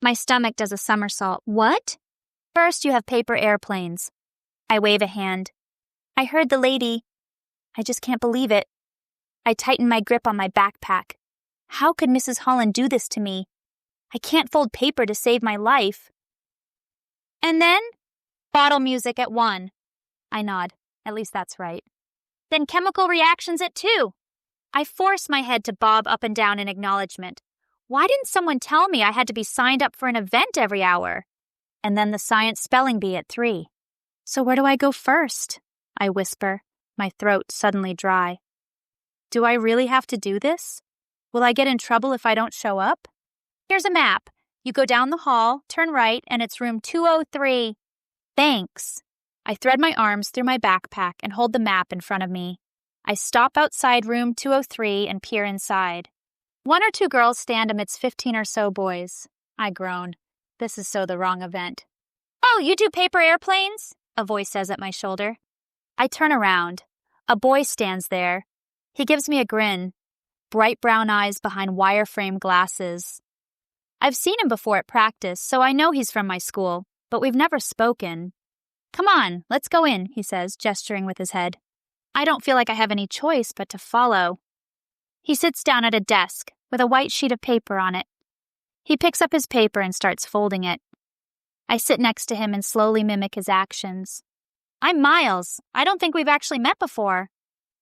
My stomach does a somersault. "What?" "First you have paper airplanes." I wave a hand. "I heard the lady." I just can't believe it. I tighten my grip on my backpack. How could Mrs. Holland do this to me? I can't fold paper to save my life. "And then?" "Bottle music at 1. I nod. At least that's right. "Then chemical reactions at 2. I force my head to bob up and down in acknowledgement. Why didn't someone tell me I had to be signed up for an event every hour? And then the science spelling bee at 3. So where do I go first? I whisper, my throat suddenly dry. Do I really have to do this? Will I get in trouble if I don't show up? Here's a map. You go down the hall, turn right, and it's room 203. Thanks. I thread my arms through my backpack and hold the map in front of me. I stop outside room 203 and peer inside. 1 or 2 girls stand amidst 15 or so boys. I groan. This is so the wrong event. Oh, you do paper airplanes? A voice says at my shoulder. I turn around. A boy stands there. He gives me a grin. Bright brown eyes behind wire-frame glasses. I've seen him before at practice, so I know he's from my school, but we've never spoken. Come on, let's go in, he says, gesturing with his head. I don't feel like I have any choice but to follow. He sits down at a desk with a white sheet of paper on it. He picks up his paper and starts folding it. I sit next to him and slowly mimic his actions. I'm Miles. I don't think we've actually met before.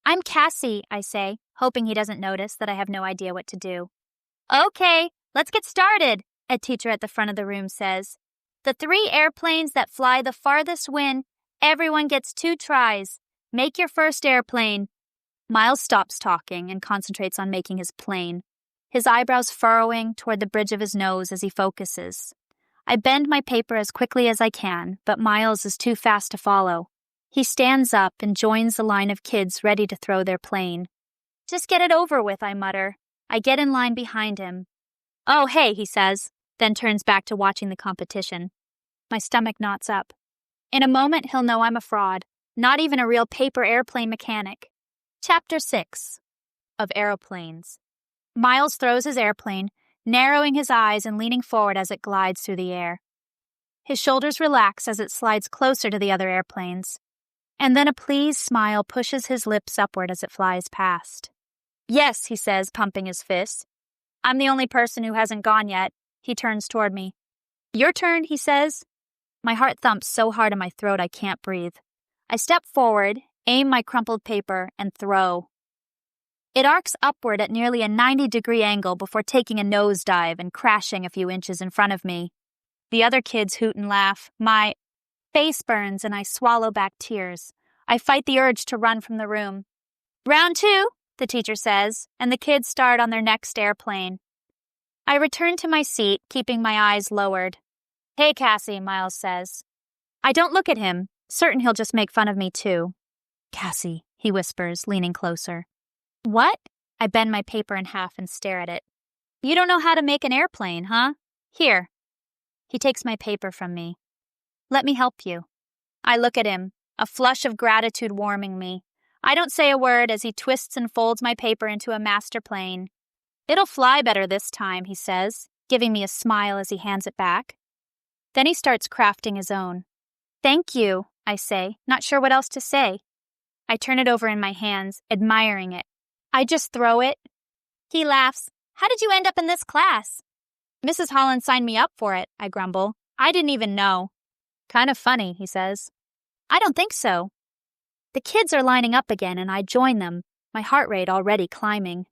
I'm Cassie, I say, hoping he doesn't notice that I have no idea what to do. Okay, let's get started, a teacher at the front of the room says. The 3 airplanes that fly the farthest win. Everyone gets 2 tries. Make your first airplane. Miles stops talking and concentrates on making his plane, his eyebrows furrowing toward the bridge of his nose as he focuses. I bend my paper as quickly as I can, but Miles is too fast to follow. He stands up and joins the line of kids ready to throw their plane. Just get it over with, I mutter. I get in line behind him. Oh, hey, he says, then turns back to watching the competition. My stomach knots up. In a moment, he'll know I'm a fraud, not even a real paper airplane mechanic. Chapter 6 of Aeroplanes. Miles throws his airplane, narrowing his eyes and leaning forward as it glides through the air. His shoulders relax as it slides closer to the other airplanes. And then a pleased smile pushes his lips upward as it flies past. Yes, he says, pumping his fists. I'm the only person who hasn't gone yet. He turns toward me. Your turn, he says. My heart thumps so hard in my throat I can't breathe. I step forward, aim my crumpled paper, and throw. It arcs upward at nearly a 90-degree angle before taking a nosedive and crashing a few inches in front of me. The other kids hoot and laugh. My face burns and I swallow back tears. I fight the urge to run from the room. Round 2, the teacher says, and the kids start on their next airplane. I return to my seat, keeping my eyes lowered. Hey, Cassie, Miles says. I don't look at him, certain he'll just make fun of me too. Cassie, he whispers, leaning closer. What? I bend my paper in half and stare at it. You don't know how to make an airplane, huh? Here. He takes my paper from me. Let me help you. I look at him, a flush of gratitude warming me. I don't say a word as he twists and folds my paper into a master plane. It'll fly better this time, he says, giving me a smile as he hands it back. Then he starts crafting his own. Thank you, I say, not sure what else to say. I turn it over in my hands, admiring it. I just throw it. He laughs. How did you end up in this class? Mrs. Holland signed me up for it, I grumble. I didn't even know. Kind of funny, he says. I don't think so. The kids are lining up again and I join them, my heart rate already climbing.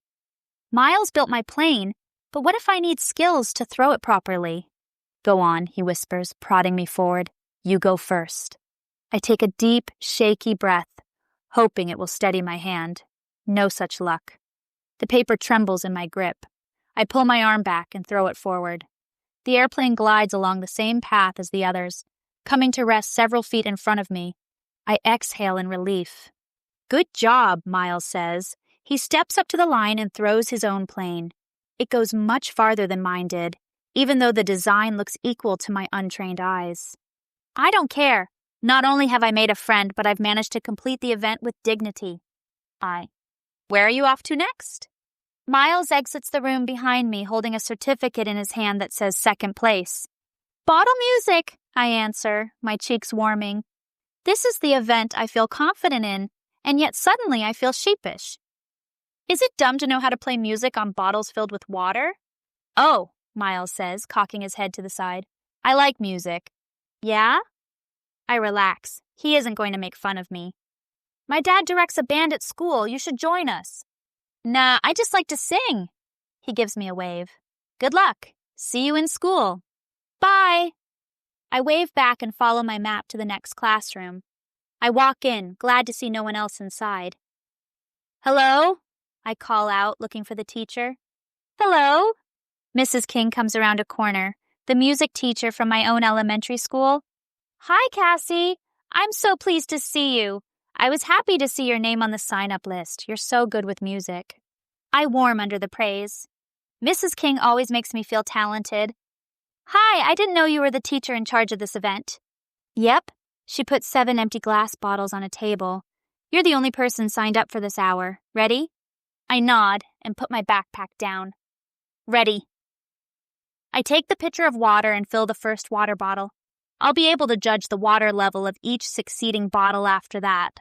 Miles built my plane, but what if I need skills to throw it properly? Go on, he whispers, prodding me forward. You go first. I take a deep, shaky breath, hoping it will steady my hand. No such luck. The paper trembles in my grip. I pull my arm back and throw it forward. The airplane glides along the same path as the others, coming to rest several feet in front of me. I exhale in relief. Good job, Miles says. He steps up to the line and throws his own plane. It goes much farther than mine did, even though the design looks equal to my untrained eyes. I don't care. Not only have I made a friend, but I've managed to complete the event with dignity. Where are you off to next? Miles exits the room behind me, holding a certificate in his hand that says second place. Bottle music, I answer, my cheeks warming. This is the event I feel confident in, and yet suddenly I feel sheepish. Is it dumb to know how to play music on bottles filled with water? Oh, Miles says, cocking his head to the side. I like music. Yeah? I relax. He isn't going to make fun of me. My dad directs a band at school. You should join us. Nah, I just like to sing. He gives me a wave. Good luck. See you in school. Bye. I wave back and follow my map to the next classroom. I walk in, glad to see no one else inside. Hello? I call out, looking for the teacher. Hello? Mrs. King comes around a corner, the music teacher from my own elementary school. Hi, Cassie. I'm so pleased to see you. I was happy to see your name on the sign-up list. You're so good with music. I warm under the praise. Mrs. King always makes me feel talented. Hi, I didn't know you were the teacher in charge of this event. Yep. She put 7 empty glass bottles on a table. You're the only person signed up for this hour. Ready? I nod and put my backpack down. Ready. I take the pitcher of water and fill the first water bottle. I'll be able to judge the water level of each succeeding bottle after that.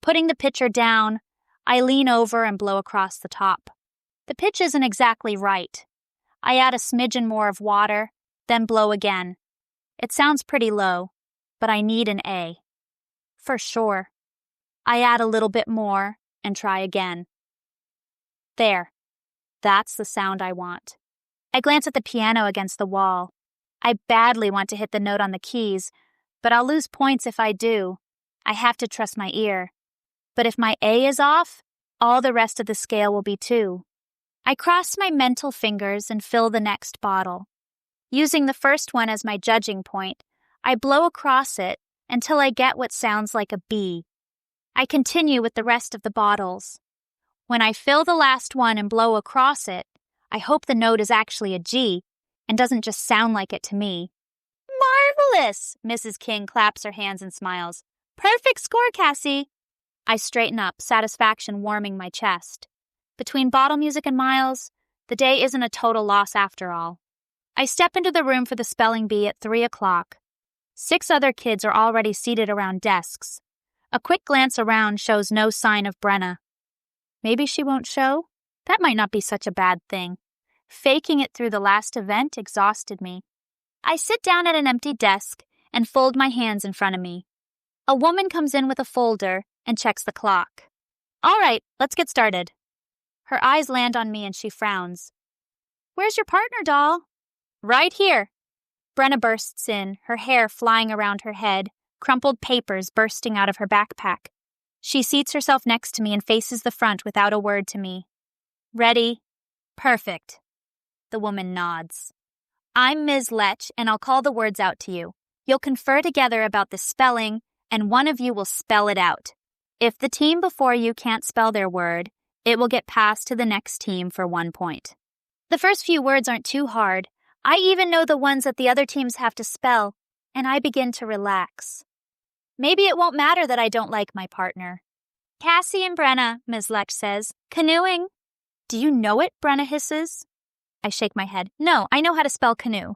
Putting the pitcher down, I lean over and blow across the top. The pitch isn't exactly right. I add a smidgen more of water, then blow again. It sounds pretty low, but I need an A. For sure. I add a little bit more and try again. There. That's the sound I want. I glance at the piano against the wall. I badly want to hit the note on the keys, but I'll lose points if I do. I have to trust my ear. But if my A is off, all the rest of the scale will be too. I cross my mental fingers and fill the next bottle. Using the first one as my judging point, I blow across it until I get what sounds like a B. I continue with the rest of the bottles. When I fill the last one and blow across it, I hope the note is actually a G and doesn't just sound like it to me. Marvelous! Mrs. King claps her hands and smiles. Perfect score, Cassie. I straighten up, satisfaction warming my chest. Between bottle music and Miles, the day isn't a total loss after all. I step into the room for the spelling bee at 3 o'clock. 6 other kids are already seated around desks. A quick glance around shows no sign of Brenna. Maybe she won't show? That might not be such a bad thing. Faking it through the last event exhausted me. I sit down at an empty desk and fold my hands in front of me. A woman comes in with a folder and checks the clock. All right, let's get started. Her eyes land on me and she frowns. Where's your partner, doll? Right here. Brenna bursts in, her hair flying around her head, crumpled papers bursting out of her backpack. She seats herself next to me and faces the front without a word to me. Ready? Perfect. The woman nods. I'm Ms. Lech, and I'll call the words out to you. You'll confer together about the spelling, and one of you will spell it out. If the team before you can't spell their word, it will get passed to the next team for 1 point. The first few words aren't too hard. I even know the ones that the other teams have to spell, and I begin to relax. Maybe it won't matter that I don't like my partner. Cassie and Brenna, Ms. Lech says. Canoeing. Do you know it? Brenna hisses. I shake my head. No, I know how to spell canoe.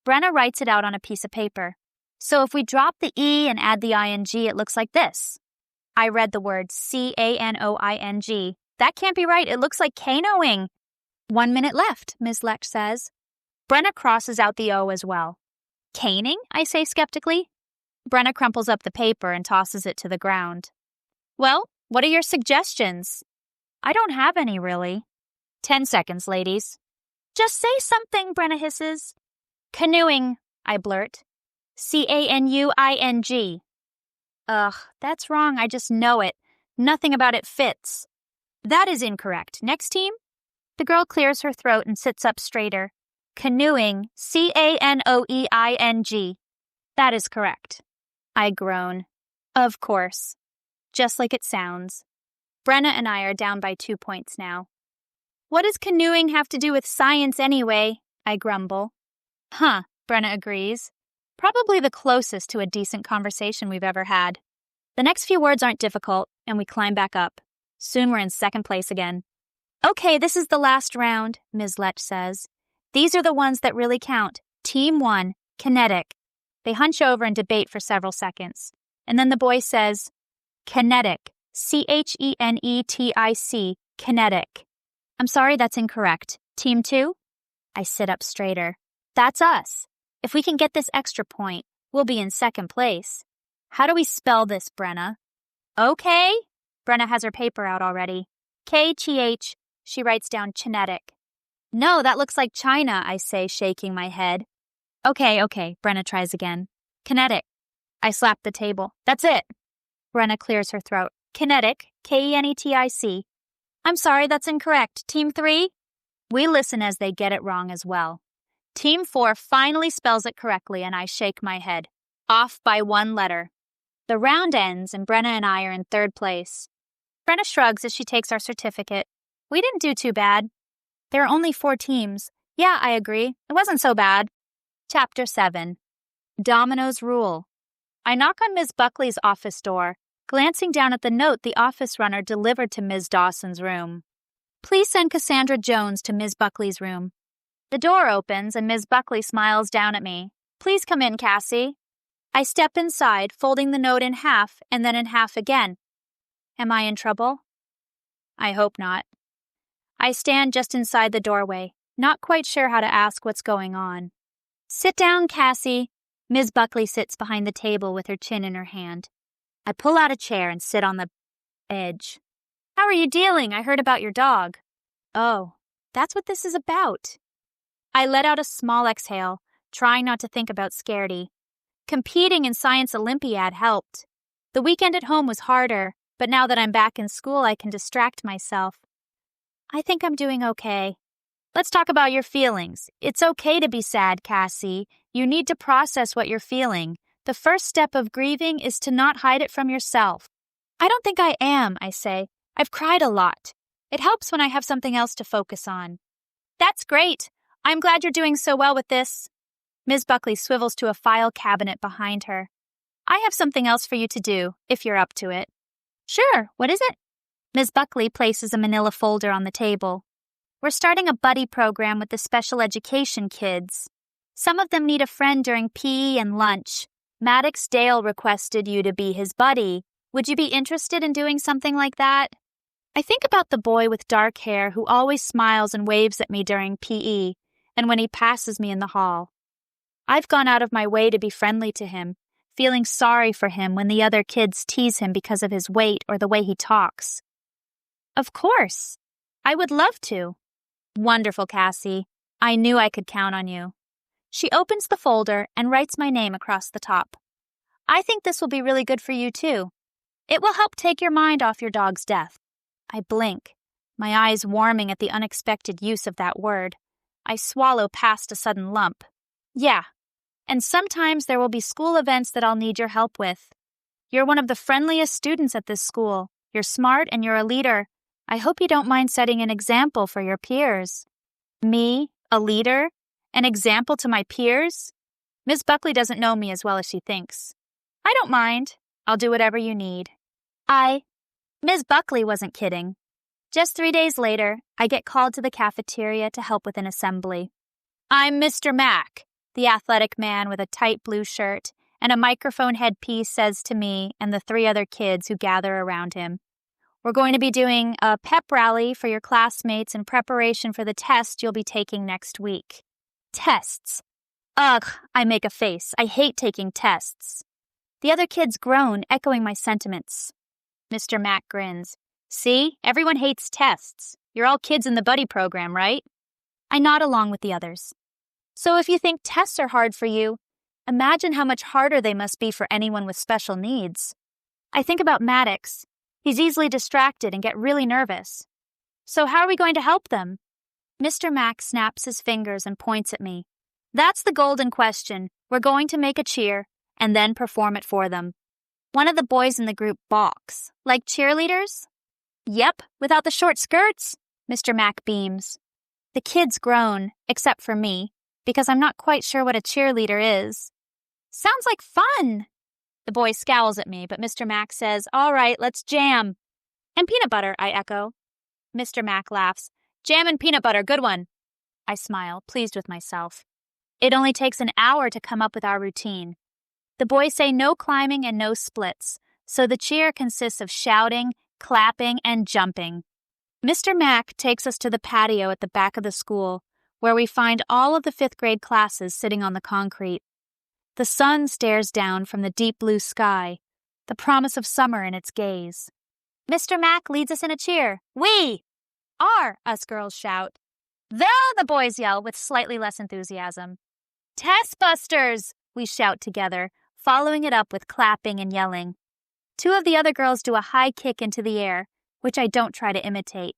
Brenna writes it out on a piece of paper. So if we drop the E and add the ing, it looks like this. I read the word canoing. That can't be right. It looks like canoeing. 1 minute left, Ms. Lech says. Brenna crosses out the O as well. Caning? I say skeptically. Brenna crumples up the paper and tosses it to the ground. Well, what are your suggestions? I don't have any, really. 10 seconds, ladies. Just say something, Brenna hisses. Canoeing, I blurt. Canuing. Ugh, that's wrong. I just know it. Nothing about it fits. That is incorrect. Next team? The girl clears her throat and sits up straighter. Canoeing, Canoeing. That is correct. I groan. Of course. Just like it sounds. Brenna and I are down by 2 points now. What does canoeing have to do with science anyway? I grumble. Huh, Brenna agrees. Probably the closest to a decent conversation we've ever had. The next few words aren't difficult, and we climb back up. Soon we're in second place again. Okay, this is the last round, Ms. Lech says. These are the ones that really count. Team 1, kinetic. They hunch over and debate for several seconds. And then the boy says, kinetic. Chenetic. Kinetic. I'm sorry, that's incorrect. Team 2? I sit up straighter. That's us. If we can get this extra point, we'll be in second place. How do we spell this, Brenna? Okay. Brenna has her paper out already. KCH. She writes down kinetic. No, that looks like China, I say, shaking my head. Okay, Brenna tries again. Kinetic. I slap the table. That's it. Brenna clears her throat. Kinetic, Kenetic. I'm sorry, that's incorrect. Team 3? We listen as they get it wrong as well. Team 4 finally spells it correctly, and I shake my head. Off by 1 letter. The round ends, and Brenna and I are in third place. Brenna shrugs as she takes our certificate. We didn't do too bad. There are only 4 teams. Yeah, I agree. It wasn't so bad. Chapter 7. Domino's Rule. I knock on Ms. Buckley's office door, glancing down at the note the office runner delivered to Ms. Dawson's room. Please send Cassandra Jones to Ms. Buckley's room. The door opens and Ms. Buckley smiles down at me. Please come in, Cassie. I step inside, folding the note in half and then in half again. Am I in trouble? I hope not. I stand just inside the doorway, not quite sure how to ask what's going on. Sit down, Cassie. Ms. Buckley sits behind the table with her chin in her hand. I pull out a chair and sit on the edge. How are you dealing? I heard about your dog. Oh, that's what this is about. I let out a small exhale, trying not to think about Scaredy. Competing in Science Olympiad helped. The weekend at home was harder, but now that I'm back in school, I can distract myself. I think I'm doing okay. Let's talk about your feelings. It's okay to be sad, Cassie. You need to process what you're feeling. The first step of grieving is to not hide it from yourself. I don't think I am, I say. I've cried a lot. It helps when I have something else to focus on. That's great. I'm glad you're doing so well with this. Ms. Buckley swivels to a file cabinet behind her. I have something else for you to do, if you're up to it. Sure, what is it? Ms. Buckley places a manila folder on the table. We're starting a buddy program with the special education kids. Some of them need a friend during PE and lunch. Maddox Dale requested you to be his buddy. Would you be interested in doing something like that? I think about the boy with dark hair who always smiles and waves at me during PE and when he passes me in the hall. I've gone out of my way to be friendly to him, feeling sorry for him when the other kids tease him because of his weight or the way he talks. Of course. I would love to. Wonderful, Cassie. I knew I could count on you. She opens the folder and writes my name across the top. I think this will be really good for you, too. It will help take your mind off your dog's death. I blink, my eyes warming at the unexpected use of that word. I swallow past a sudden lump. Yeah, and sometimes there will be school events that I'll need your help with. You're one of the friendliest students at this school. You're smart and you're a leader. I hope you don't mind setting an example for your peers. Me, a leader? An example to my peers? Miss Buckley doesn't know me as well as she thinks. I don't mind. I'll do whatever you need. Miss Buckley wasn't kidding. Just 3 days later, I get called to the cafeteria to help with an assembly. I'm Mr. Mack, the athletic man with a tight blue shirt and a microphone headpiece says to me and the 3 other kids who gather around him. We're going to be doing a pep rally for your classmates in preparation for the test you'll be taking next week. Tests. Ugh, I make a face. I hate taking tests. The other kids groan, echoing my sentiments. Mr. Mack grins. See, everyone hates tests. You're all kids in the buddy program, right? I nod along with the others. So if you think tests are hard for you, imagine how much harder they must be for anyone with special needs. I think about Maddox. He's easily distracted and get really nervous. So how are we going to help them? Mr. Mack snaps his fingers and points at me. That's the golden question. We're going to make a cheer and then perform it for them. One of the boys in the group balks. Like cheerleaders? Yep, without the short skirts, Mr. Mack beams. The kids groan, except for me, because I'm not quite sure what a cheerleader is. Sounds like fun. The boy scowls at me, but Mr. Mack says, all right, let's jam. And peanut butter, I echo. Mr. Mack laughs. Jam and peanut butter, good one. I smile, pleased with myself. It only takes an hour to come up with our routine. The boys say no climbing and no splits, so the cheer consists of shouting, clapping, and jumping. Mr. Mack takes us to the patio at the back of the school, where we find all of the 5th grade classes sitting on the concrete. The sun stares down from the deep blue sky, the promise of summer in its gaze. Mr. Mack leads us in a cheer. We are, us girls shout. The boys yell with slightly less enthusiasm. Test busters, we shout together, following it up with clapping and yelling. 2 of the other girls do a high kick into the air, which I don't try to imitate.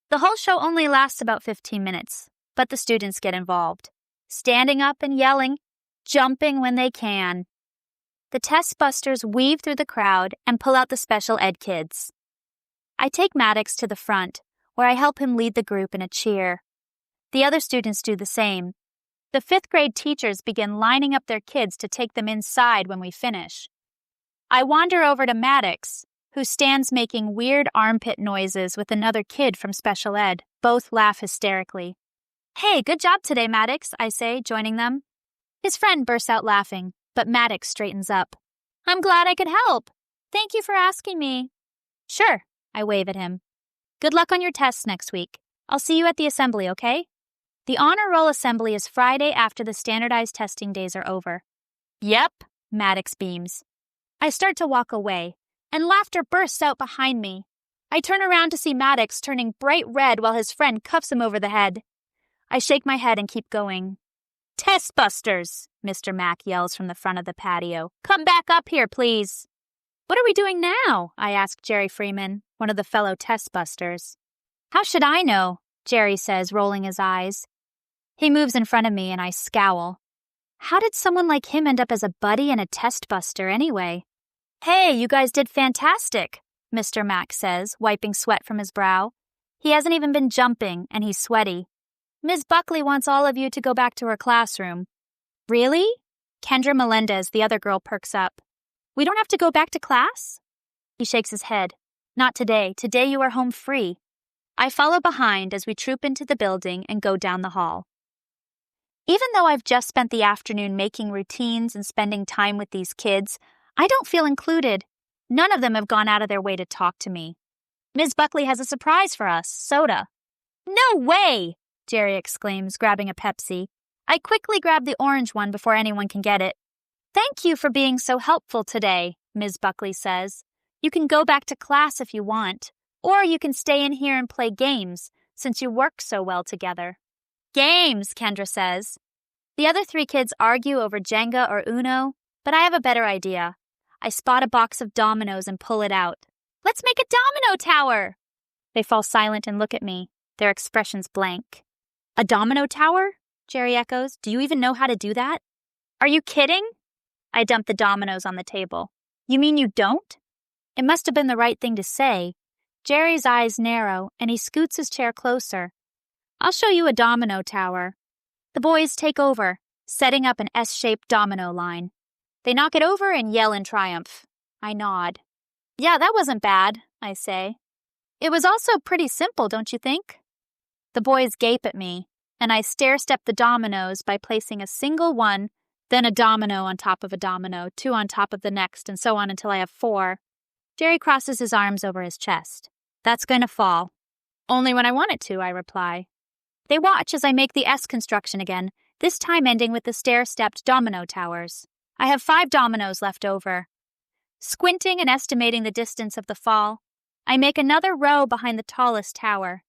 The whole show only lasts about 15 minutes, but the students get involved, standing up and yelling, jumping when they can. The test busters weave through the crowd and pull out the special ed kids. I take Maddox to the front, where I help him lead the group in a cheer. The other students do the same. The 5th grade teachers begin lining up their kids to take them inside when we finish. I wander over to Maddox, who stands making weird armpit noises with another kid from special ed. Both laugh hysterically. Hey, good job today, Maddox, I say, joining them. His friend bursts out laughing, but Maddox straightens up. I'm glad I could help. Thank you for asking me. Sure, I wave at him. Good luck on your tests next week. I'll see you at the assembly, okay? The honor roll assembly is Friday after the standardized testing days are over. Yep, Maddox beams. I start to walk away, and laughter bursts out behind me. I turn around to see Maddox turning bright red while his friend cuffs him over the head. I shake my head and keep going. Test busters, Mr. Mack yells from the front of the patio. Come back up here, please. What are we doing now? I ask Jerry Freeman, one of the fellow test busters. How should I know? Jerry says, rolling his eyes. He moves in front of me and I scowl. How did someone like him end up as a buddy and a test buster anyway? Hey, you guys did fantastic, Mr. Mack says, wiping sweat from his brow. He hasn't even been jumping and he's sweaty. Ms. Buckley wants all of you to go back to her classroom. Really? Kendra Melendez, the other girl, perks up. We don't have to go back to class? He shakes his head. Not today. Today you are home free. I follow behind as we troop into the building and go down the hall. Even though I've just spent the afternoon making routines and spending time with these kids, I don't feel included. None of them have gone out of their way to talk to me. Ms. Buckley has a surprise for us, soda. No way! Jerry exclaims, grabbing a Pepsi. I quickly grab the orange one before anyone can get it. Thank you for being so helpful today, Ms. Buckley says. You can go back to class if you want, or you can stay in here and play games, since you work so well together. Games, Kendra says. The other three kids argue over Jenga or Uno, but I have a better idea. I spot a box of dominoes and pull it out. Let's make a domino tower! They fall silent and look at me, their expressions blank. A domino tower? Jerry echoes. Do you even know how to do that? Are you kidding? I dump the dominoes on the table. You mean you don't? It must have been the right thing to say. Jerry's eyes narrow, and he scoots his chair closer. I'll show you a domino tower. The boys take over, setting up an S-shaped domino line. They knock it over and yell in triumph. I nod. Yeah, that wasn't bad, I say. It was also pretty simple, don't you think? The boys gape at me, and I stair-step the dominoes by placing a single one, then a domino on top of a domino, two on top of the next, and so on until I have 4. Jerry crosses his arms over his chest. That's going to fall. Only when I want it to, I reply. They watch as I make the S construction again, this time ending with the stair-stepped domino towers. I have 5 dominoes left over. Squinting and estimating the distance of the fall, I make another row behind the tallest tower.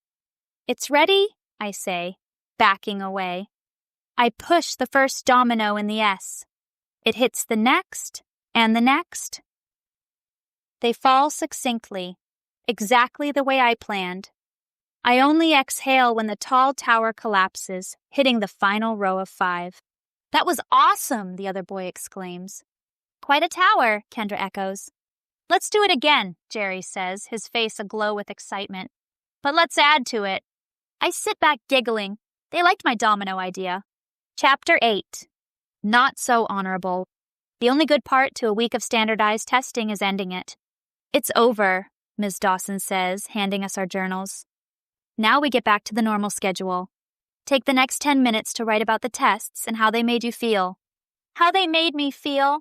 It's ready, I say, backing away. I push the first domino in the S. It hits the next and the next. They fall succinctly, exactly the way I planned. I only exhale when the tall tower collapses, hitting the final row of 5. That was awesome, the other boy exclaims. Quite a tower, Kendra echoes. Let's do it again, Jerry says, his face aglow with excitement. But let's add to it. I sit back giggling. They liked my domino idea. Chapter 8. Not so honorable. The only good part to a week of standardized testing is ending it. It's over, Ms. Dawson says, handing us our journals. Now we get back to the normal schedule. Take the next 10 minutes to write about the tests and how they made you feel. How they made me feel?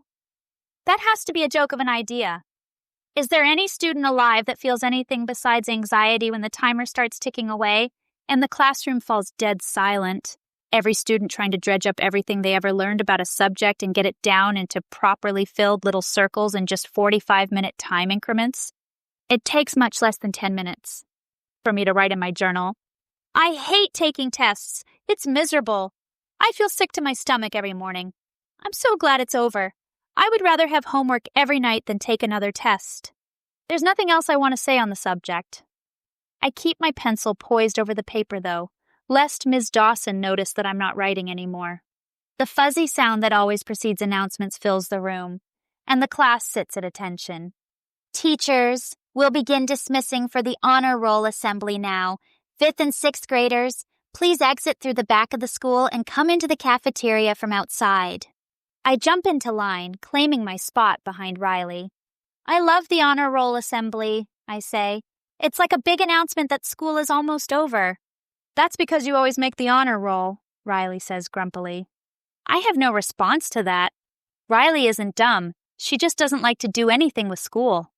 That has to be a joke of an idea. Is there any student alive that feels anything besides anxiety when the timer starts ticking away and the classroom falls dead silent? Every student trying to dredge up everything they ever learned about a subject and get it down into properly filled little circles in just 45-minute time increments? It takes much less than 10 minutes for me to write in my journal. I hate taking tests. It's miserable. I feel sick to my stomach every morning. I'm so glad it's over. I would rather have homework every night than take another test. There's nothing else I want to say on the subject. I keep my pencil poised over the paper, though, lest Ms. Dawson notice that I'm not writing anymore. The fuzzy sound that always precedes announcements fills the room, and the class sits at attention. Teachers, we'll begin dismissing for the honor roll assembly now. 5th and 6th graders, please exit through the back of the school and come into the cafeteria from outside. I jump into line, claiming my spot behind Riley. I love the honor roll assembly, I say. It's like a big announcement that school is almost over. That's because you always make the honor roll, Riley says grumpily. I have no response to that. Riley isn't dumb. She just doesn't like to do anything with school.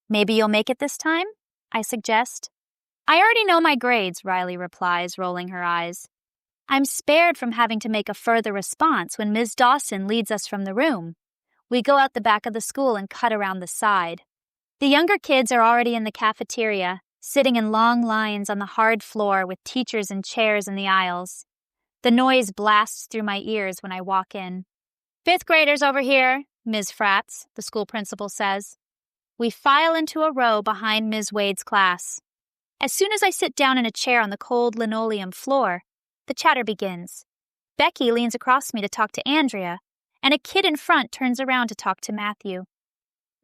Maybe you'll make it this time? I suggest. I already know my grades, Riley replies, rolling her eyes. I'm spared from having to make a further response when Ms. Dawson leads us from the room. We go out the back of the school and cut around the side. The younger kids are already in the cafeteria, sitting in long lines on the hard floor with teachers in chairs in the aisles. The noise blasts through my ears when I walk in. 5th graders over here, Ms. Fratz, the school principal says. We file into a row behind Ms. Wade's class. As soon as I sit down in a chair on the cold linoleum floor, the chatter begins. Becky leans across me to talk to Andrea, and a kid in front turns around to talk to Matthew.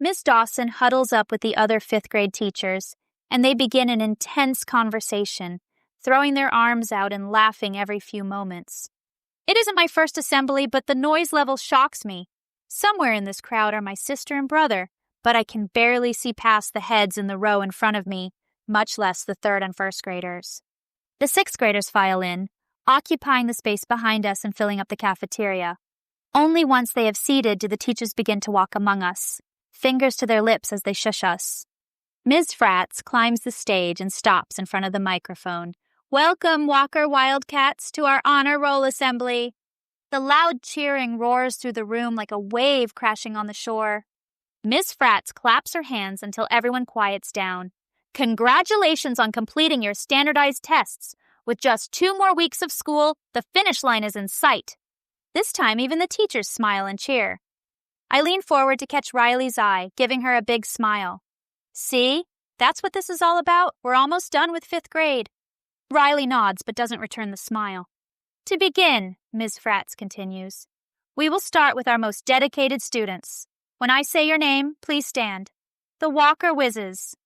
Miss Dawson huddles up with the other 5th grade teachers, and they begin an intense conversation, throwing their arms out and laughing every few moments. It isn't my first assembly, but the noise level shocks me. Somewhere in this crowd are my sister and brother, but I can barely see past the heads in the row in front of me, much less the third and first graders. The sixth graders file in, occupying the space behind us and filling up the cafeteria. Only once they have seated do the teachers begin to walk among us, fingers to their lips as they shush us. Ms. Fratz climbs the stage and stops in front of the microphone. "Welcome, Walker Wildcats, to our honor roll assembly." The loud cheering roars through the room like a wave crashing on the shore. Ms. Fratz claps her hands until everyone quiets down. "Congratulations on completing your standardized tests. With just 2 more weeks of school, the finish line is in sight." This time, even the teachers smile and cheer. I lean forward to catch Riley's eye, giving her a big smile. "See? That's what this is all about. We're almost done with 5th grade. Riley nods but doesn't return the smile. "To begin," Ms. Fratz continues, "we will start with our most dedicated students. When I say your name, please stand. The Walker Whizzes."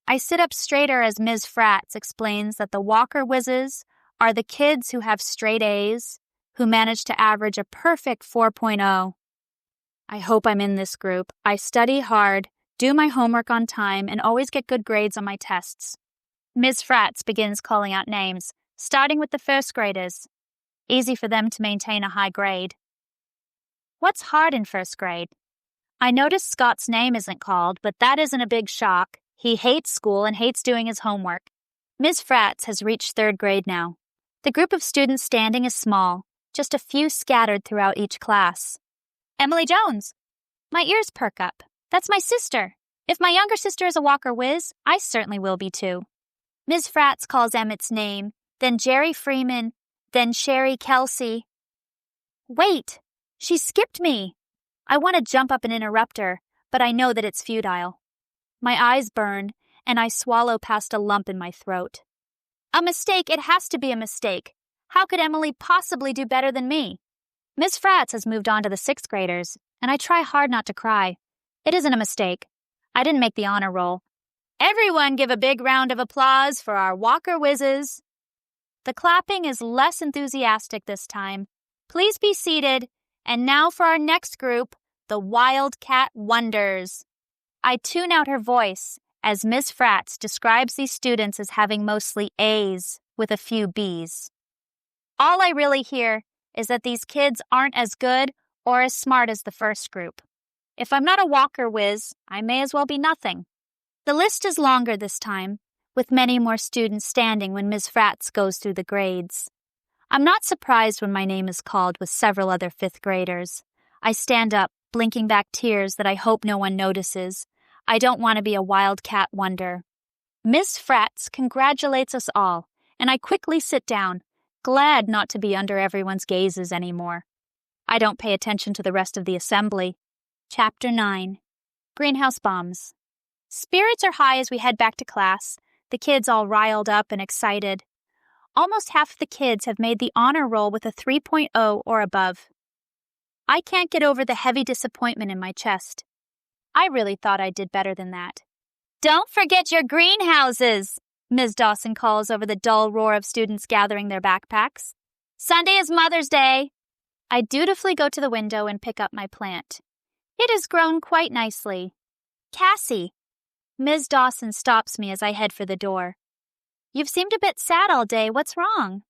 I sit up straighter as Ms. Fratz explains that the Walker Whizzes are the kids who have straight A's, who manage to average a perfect 4.0. I hope I'm in this group. I study hard, do my homework on time, and always get good grades on my tests. Ms. Fratz begins calling out names, starting with the first graders. Easy for them to maintain a high grade. What's hard in first grade? I notice Scott's name isn't called, but that isn't a big shock. He hates school and hates doing his homework. Ms. Fratz has reached 3rd grade now. The group of students standing is small, just a few scattered throughout each class. "Emily Jones." My ears perk up. That's my sister. If my younger sister is a Walker Whiz, I certainly will be too. Ms. Fratz calls Emmett's name, then Jerry Freeman, then Sherry Kelsey. Wait, she skipped me. I want to jump up and interrupt her, but I know that it's futile. My eyes burn, and I swallow past a lump in my throat. A mistake, it has to be a mistake. How could Emily possibly do better than me? Ms. Fratz has moved on to the 6th graders, and I try hard not to cry. It isn't a mistake. I didn't make the honor roll. Everyone give a big round of applause for our Walker Whizzes. The clapping is less enthusiastic this time. Please be seated. And now for our next group, the Wildcat Wonders. I tune out her voice as Ms. Fratz describes these students as having mostly A's with a few B's. All I really hear is that these kids aren't as good or as smart as the first group. If I'm not a Walker Whiz, I may as well be nothing. The list is longer this time, with many more students standing when Ms. Fratz goes through the grades. I'm not surprised when my name is called with several other 5th graders. I stand up, blinking back tears that I hope no one notices. I don't want to be a Wildcat Wonder. Ms. Fratz congratulates us all, and I quickly sit down, glad not to be under everyone's gazes anymore. I don't pay attention to the rest of the assembly. Chapter 9. Greenhouse Bombs. Spirits are high as we head back to class, the kids all riled up and excited. Almost half of the kids have made the honor roll with a 3.0 or above. I can't get over the heavy disappointment in my chest. I really thought I did better than that. "Don't forget your greenhouses," Ms. Dawson calls over the dull roar of students gathering their backpacks. "Sunday is Mother's Day." I dutifully go to the window and pick up my plant. It has grown quite nicely. "Cassie." Ms. Dawson stops me as I head for the door. "You've seemed a bit sad all day. What's wrong?"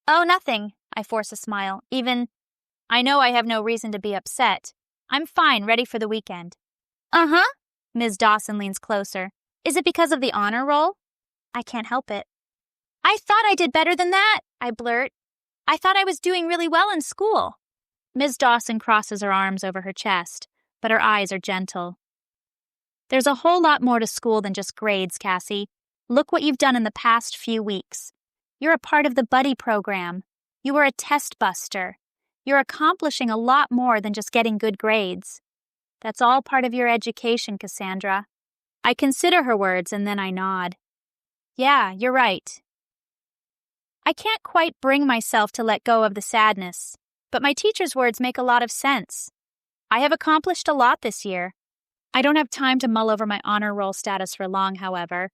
"Oh, nothing." I force a smile. I know I have no reason to be upset. I'm fine, ready for the weekend. "Uh-huh." Ms. Dawson leans closer. "Is it because of the honor roll?" I can't help it. "I thought I did better than that," I blurt. "I thought I was doing really well in school." Ms. Dawson crosses her arms over her chest, but her eyes are gentle. "There's a whole lot more to school than just grades, Cassie. Look what you've done in the past few weeks. You're a part of the buddy program. You were a test buster. You're accomplishing a lot more than just getting good grades. That's all part of your education, Cassandra." I consider her words and then I nod. Yeah, you're right. I can't quite bring myself to let go of the sadness, but my teacher's words make a lot of sense. I have accomplished a lot this year. I don't have time to mull over my honor roll status for long, however.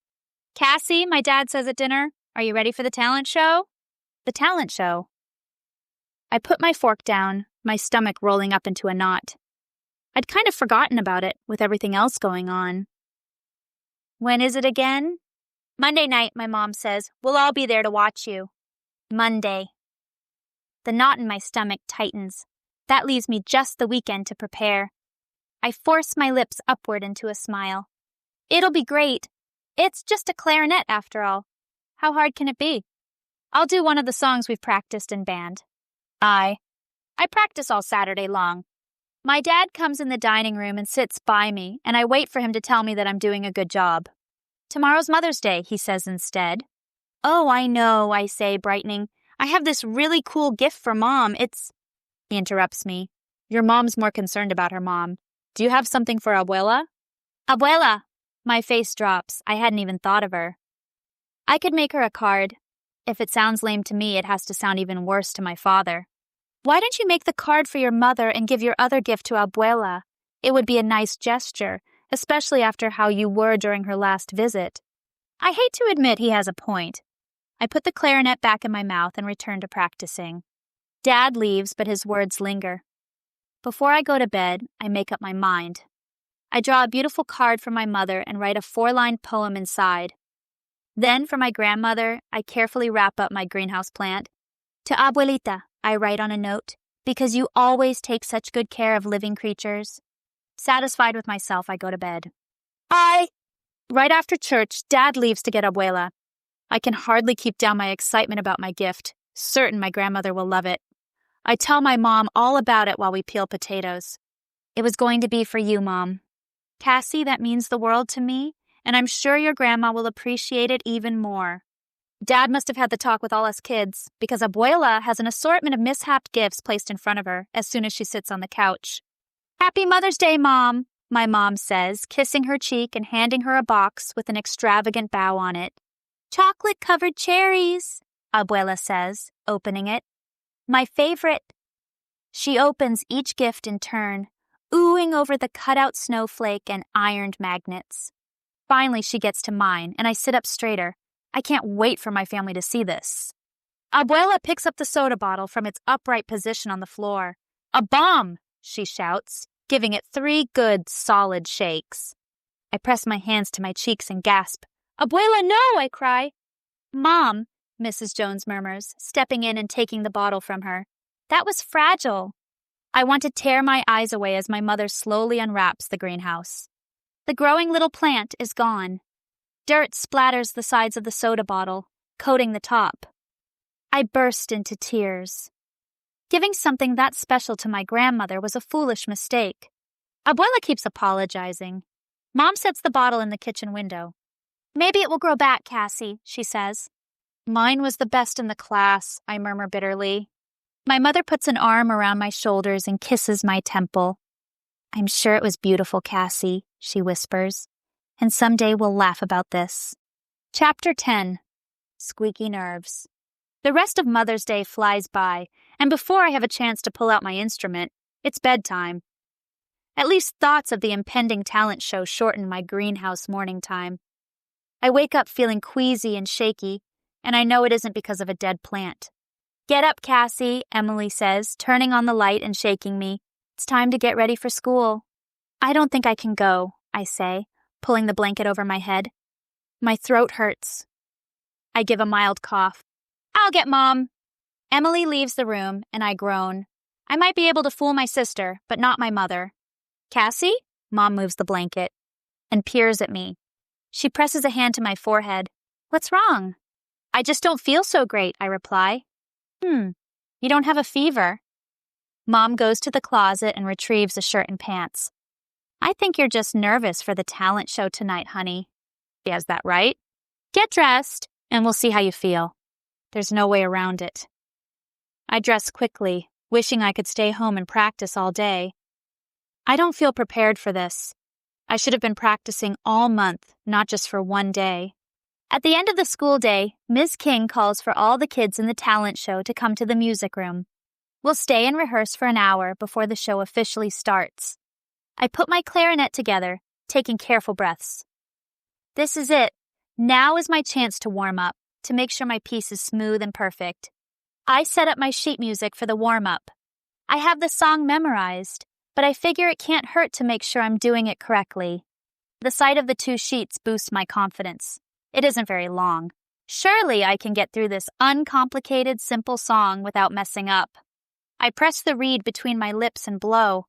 "Cassie," my dad says at dinner, "are you ready for the talent show?" The talent show. I put my fork down, my stomach rolling up into a knot. I'd kind of forgotten about it with everything else going on. When is it again? Monday night, my mom says. We'll all be there to watch you. Monday. The knot in my stomach tightens. That leaves me just the weekend to prepare. I force my lips upward into a smile. It'll be great. It's just a clarinet after all. How hard can it be? I'll do one of the songs we've practiced in band. I practice all Saturday long. My dad comes in the dining room and sits by me, and I wait for him to tell me that I'm doing a good job. Tomorrow's Mother's Day, he says instead. Oh, I know, I say, brightening. I have this really cool gift for Mom. He interrupts me. Your mom's more concerned about her mom. Do you have something for Abuela? Abuela! My face drops. I hadn't even thought of her. I could make her a card. If it sounds lame to me, it has to sound even worse to my father. Why don't you make the card for your mother and give your other gift to Abuela? It would be a nice gesture, especially after how you were during her last visit. I hate to admit he has a point. I put the clarinet back in my mouth and return to practicing. Dad leaves, but his words linger. Before I go to bed, I make up my mind. I draw a beautiful card for my mother and write a 4-line poem inside. Then, for my grandmother, I carefully wrap up my greenhouse plant. To Abuelita, I write on a note, because you always take such good care of living creatures. Satisfied with myself, I go to bed. Right after church, Dad leaves to get Abuela. I can hardly keep down my excitement about my gift, certain my grandmother will love it. I tell my mom all about it while we peel potatoes. It was going to be for you, Mom. Cassie, that means the world to me, and I'm sure your grandma will appreciate it even more. Dad must have had the talk with all us kids, because Abuela has an assortment of mishapped gifts placed in front of her as soon as she sits on the couch. Happy Mother's Day, Mom, my mom says, kissing her cheek and handing her a box with an extravagant bow on it. Chocolate-covered cherries, Abuela says, opening it. My favorite. She opens each gift in turn, oohing over the cutout snowflake and ironed magnets. Finally, she gets to mine, and I sit up straighter. I can't wait for my family to see this. Abuela picks up the soda bottle from its upright position on the floor. A bomb, she shouts, giving it 3 good, solid shakes. I press my hands to my cheeks and gasp. Abuela, no, I cry. Mom, Mrs. Jones murmurs, stepping in and taking the bottle from her. That was fragile. I want to tear my eyes away as my mother slowly unwraps the greenhouse. The growing little plant is gone. Dirt splatters the sides of the soda bottle, coating the top. I burst into tears. Giving something that special to my grandmother was a foolish mistake. Abuela keeps apologizing. Mom sets the bottle in the kitchen window. Maybe it will grow back, Cassie, she says. Mine was the best in the class, I murmur bitterly. My mother puts an arm around my shoulders and kisses my temple. I'm sure it was beautiful, Cassie, she whispers. And someday we'll laugh about this. Chapter 10. Squeaky Nerves. The rest of Mother's Day flies by, and before I have a chance to pull out my instrument, it's bedtime. At least thoughts of the impending talent show shorten my greenhouse morning time. I wake up feeling queasy and shaky, and I know it isn't because of a dead plant. Get up, Cassie, Emily says, turning on the light and shaking me. It's time to get ready for school. I don't think I can go, I say, pulling the blanket over my head. My throat hurts. I give a mild cough. I'll get Mom. Emily leaves the room, and I groan. I might be able to fool my sister, but not my mother. Cassie? Mom moves the blanket and peers at me. She presses a hand to my forehead. What's wrong? I just don't feel so great, I reply. You don't have a fever. Mom goes to the closet and retrieves a shirt and pants. I think you're just nervous for the talent show tonight, honey. She has that right. Get dressed, and we'll see how you feel. There's no way around it. I dress quickly, wishing I could stay home and practice all day. I don't feel prepared for this. I should have been practicing all month, not just for one day. At the end of the school day, Ms. King calls for all the kids in the talent show to come to the music room. We'll stay and rehearse for an hour before the show officially starts. I put my clarinet together, taking careful breaths. This is it. Now is my chance to warm up, to make sure my piece is smooth and perfect. I set up my sheet music for the warm-up. I have the song memorized, but I figure it can't hurt to make sure I'm doing it correctly. The sight of the 2 sheets boosts my confidence. It isn't very long. Surely I can get through this uncomplicated, simple song without messing up. I press the reed between my lips and blow.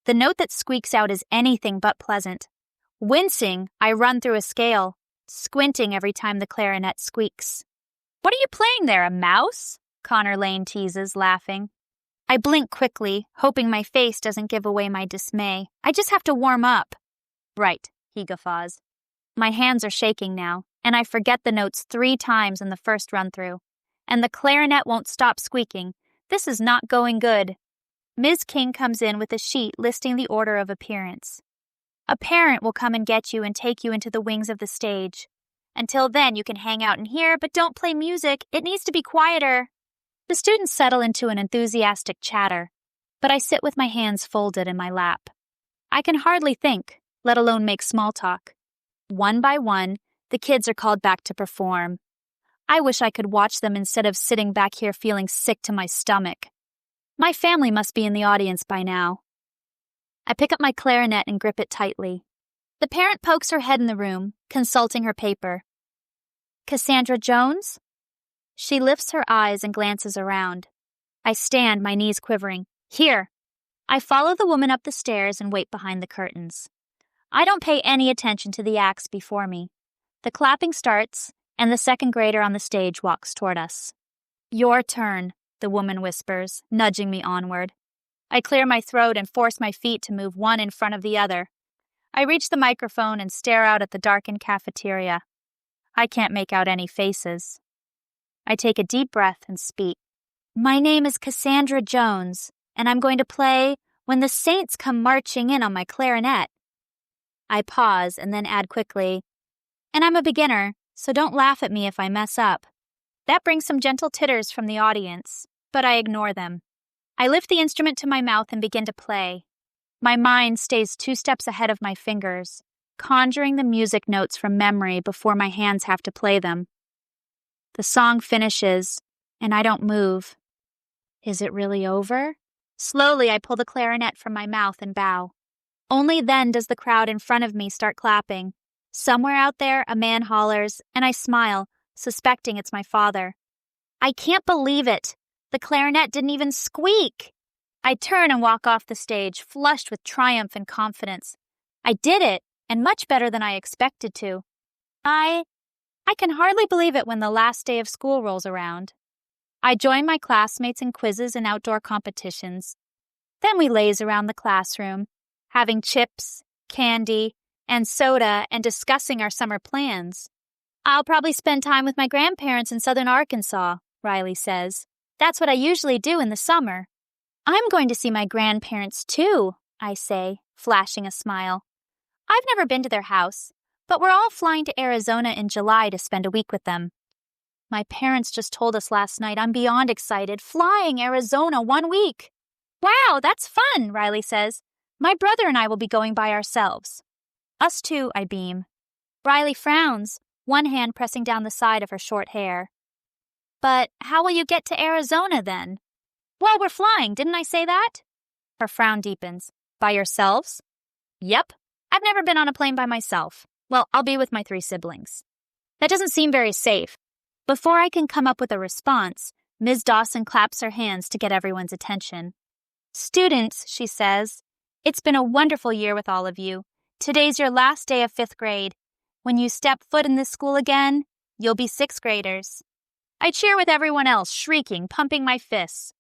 The note that squeaks out is anything but pleasant. Wincing, I run through a scale, squinting every time the clarinet squeaks. "What are you playing there, a mouse?" Connor Lane teases, laughing. I blink quickly, hoping my face doesn't give away my dismay. I just have to warm up. "Right," he guffaws. My hands are shaking now, and I forget the notes 3 times in the first run-through. And the clarinet won't stop squeaking. This is not going good. Ms. King comes in with a sheet listing the order of appearance. A parent will come and get you and take you into the wings of the stage. Until then, you can hang out in here, but don't play music. It needs to be quieter. The students settle into an enthusiastic chatter, but I sit with my hands folded in my lap. I can hardly think, let alone make small talk. One by one, the kids are called back to perform. I wish I could watch them instead of sitting back here feeling sick to my stomach. My family must be in the audience by now. I pick up my clarinet and grip it tightly. The parent pokes her head in the room, consulting her paper. "Cassandra Jones?" She lifts her eyes and glances around. I stand, my knees quivering. "Here." I follow the woman up the stairs and wait behind the curtains. I don't pay any attention to the acts before me. The clapping starts, and the 2nd grader on the stage walks toward us. "Your turn," the woman whispers, nudging me onward. I clear my throat and force my feet to move one in front of the other. I reach the microphone and stare out at the darkened cafeteria. I can't make out any faces. I take a deep breath and speak. "My name is Cassandra Jones, and I'm going to play When the Saints Come Marching In on my clarinet." I pause and then add quickly, "And I'm a beginner, so don't laugh at me if I mess up." That brings some gentle titters from the audience, but I ignore them. I lift the instrument to my mouth and begin to play. My mind stays 2 steps ahead of my fingers, conjuring the music notes from memory before my hands have to play them. The song finishes, and I don't move. Is it really over? Slowly, I pull the clarinet from my mouth and bow. Only then does the crowd in front of me start clapping. Somewhere out there, a man hollers, and I smile, suspecting it's my father. I can't believe it. The clarinet didn't even squeak. I turn and walk off the stage, flushed with triumph and confidence. I did it, and much better than I expected to. I can hardly believe it when the last day of school rolls around. I join my classmates in quizzes and outdoor competitions. Then we laze around the classroom, having chips, candy, and soda and discussing our summer plans. "I'll probably spend time with my grandparents in southern Arkansas," Riley says. "That's what I usually do in the summer." "I'm going to see my grandparents too," I say, flashing a smile. "I've never been to their house, but we're all flying to Arizona in July to spend a week with them." My parents just told us last night. I'm beyond excited. Flying Arizona 1 week. "Wow, that's fun," Riley says. "My brother and I will be going by ourselves." "Us too," I beam. Riley frowns, one hand pressing down the side of her short hair. "But how will you get to Arizona then?" "Well, we're flying, didn't I say that?" Her frown deepens. "By yourselves?" "Yep. I've never been on a plane by myself. Well, I'll be with my 3 siblings." That doesn't seem very safe. Before I can come up with a response, Ms. Dawson claps her hands to get everyone's attention. "Students," she says, "it's been a wonderful year with all of you. Today's your last day of 5th grade. When you step foot in this school again, you'll be 6th graders." I cheer with everyone else, shrieking, pumping my fists.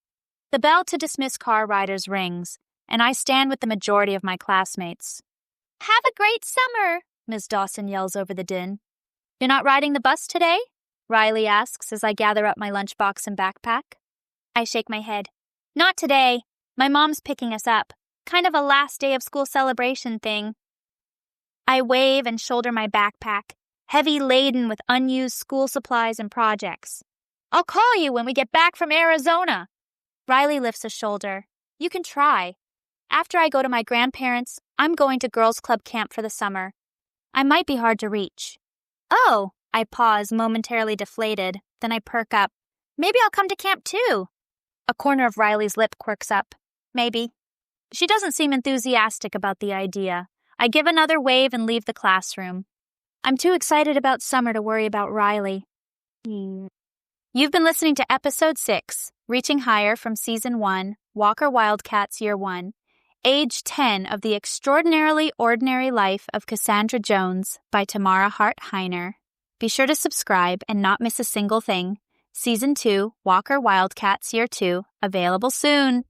The bell to dismiss car riders rings, and I stand with the majority of my classmates. "Have a great summer," Ms. Dawson yells over the din. "You're not riding the bus today?" Riley asks as I gather up my lunchbox and backpack. I shake my head. "Not today. My mom's picking us up. Kind of a last day of school celebration thing." I wave and shoulder my backpack, heavy laden with unused school supplies and projects. "I'll call you when we get back from Arizona." Riley lifts a shoulder. "You can try. After I go to my grandparents', I'm going to girls' club camp for the summer. I might be hard to reach." "Oh," I pause, momentarily deflated. Then I perk up. Maybe I'll come to camp too. A corner of Riley's lip quirks up. Maybe. She doesn't seem enthusiastic about the idea. I give another wave and leave the classroom. I'm too excited about summer to worry about Riley. You've been listening to Episode 6, Reaching Higher from Season 1, Walker Wildcats Year 1, Age 10 of the Extraordinarily Ordinary Life of Cassandra Jones by Tamara Hart Heiner. Be sure to subscribe and not miss a single thing. Season 2, Walker Wildcats Year 2, available soon.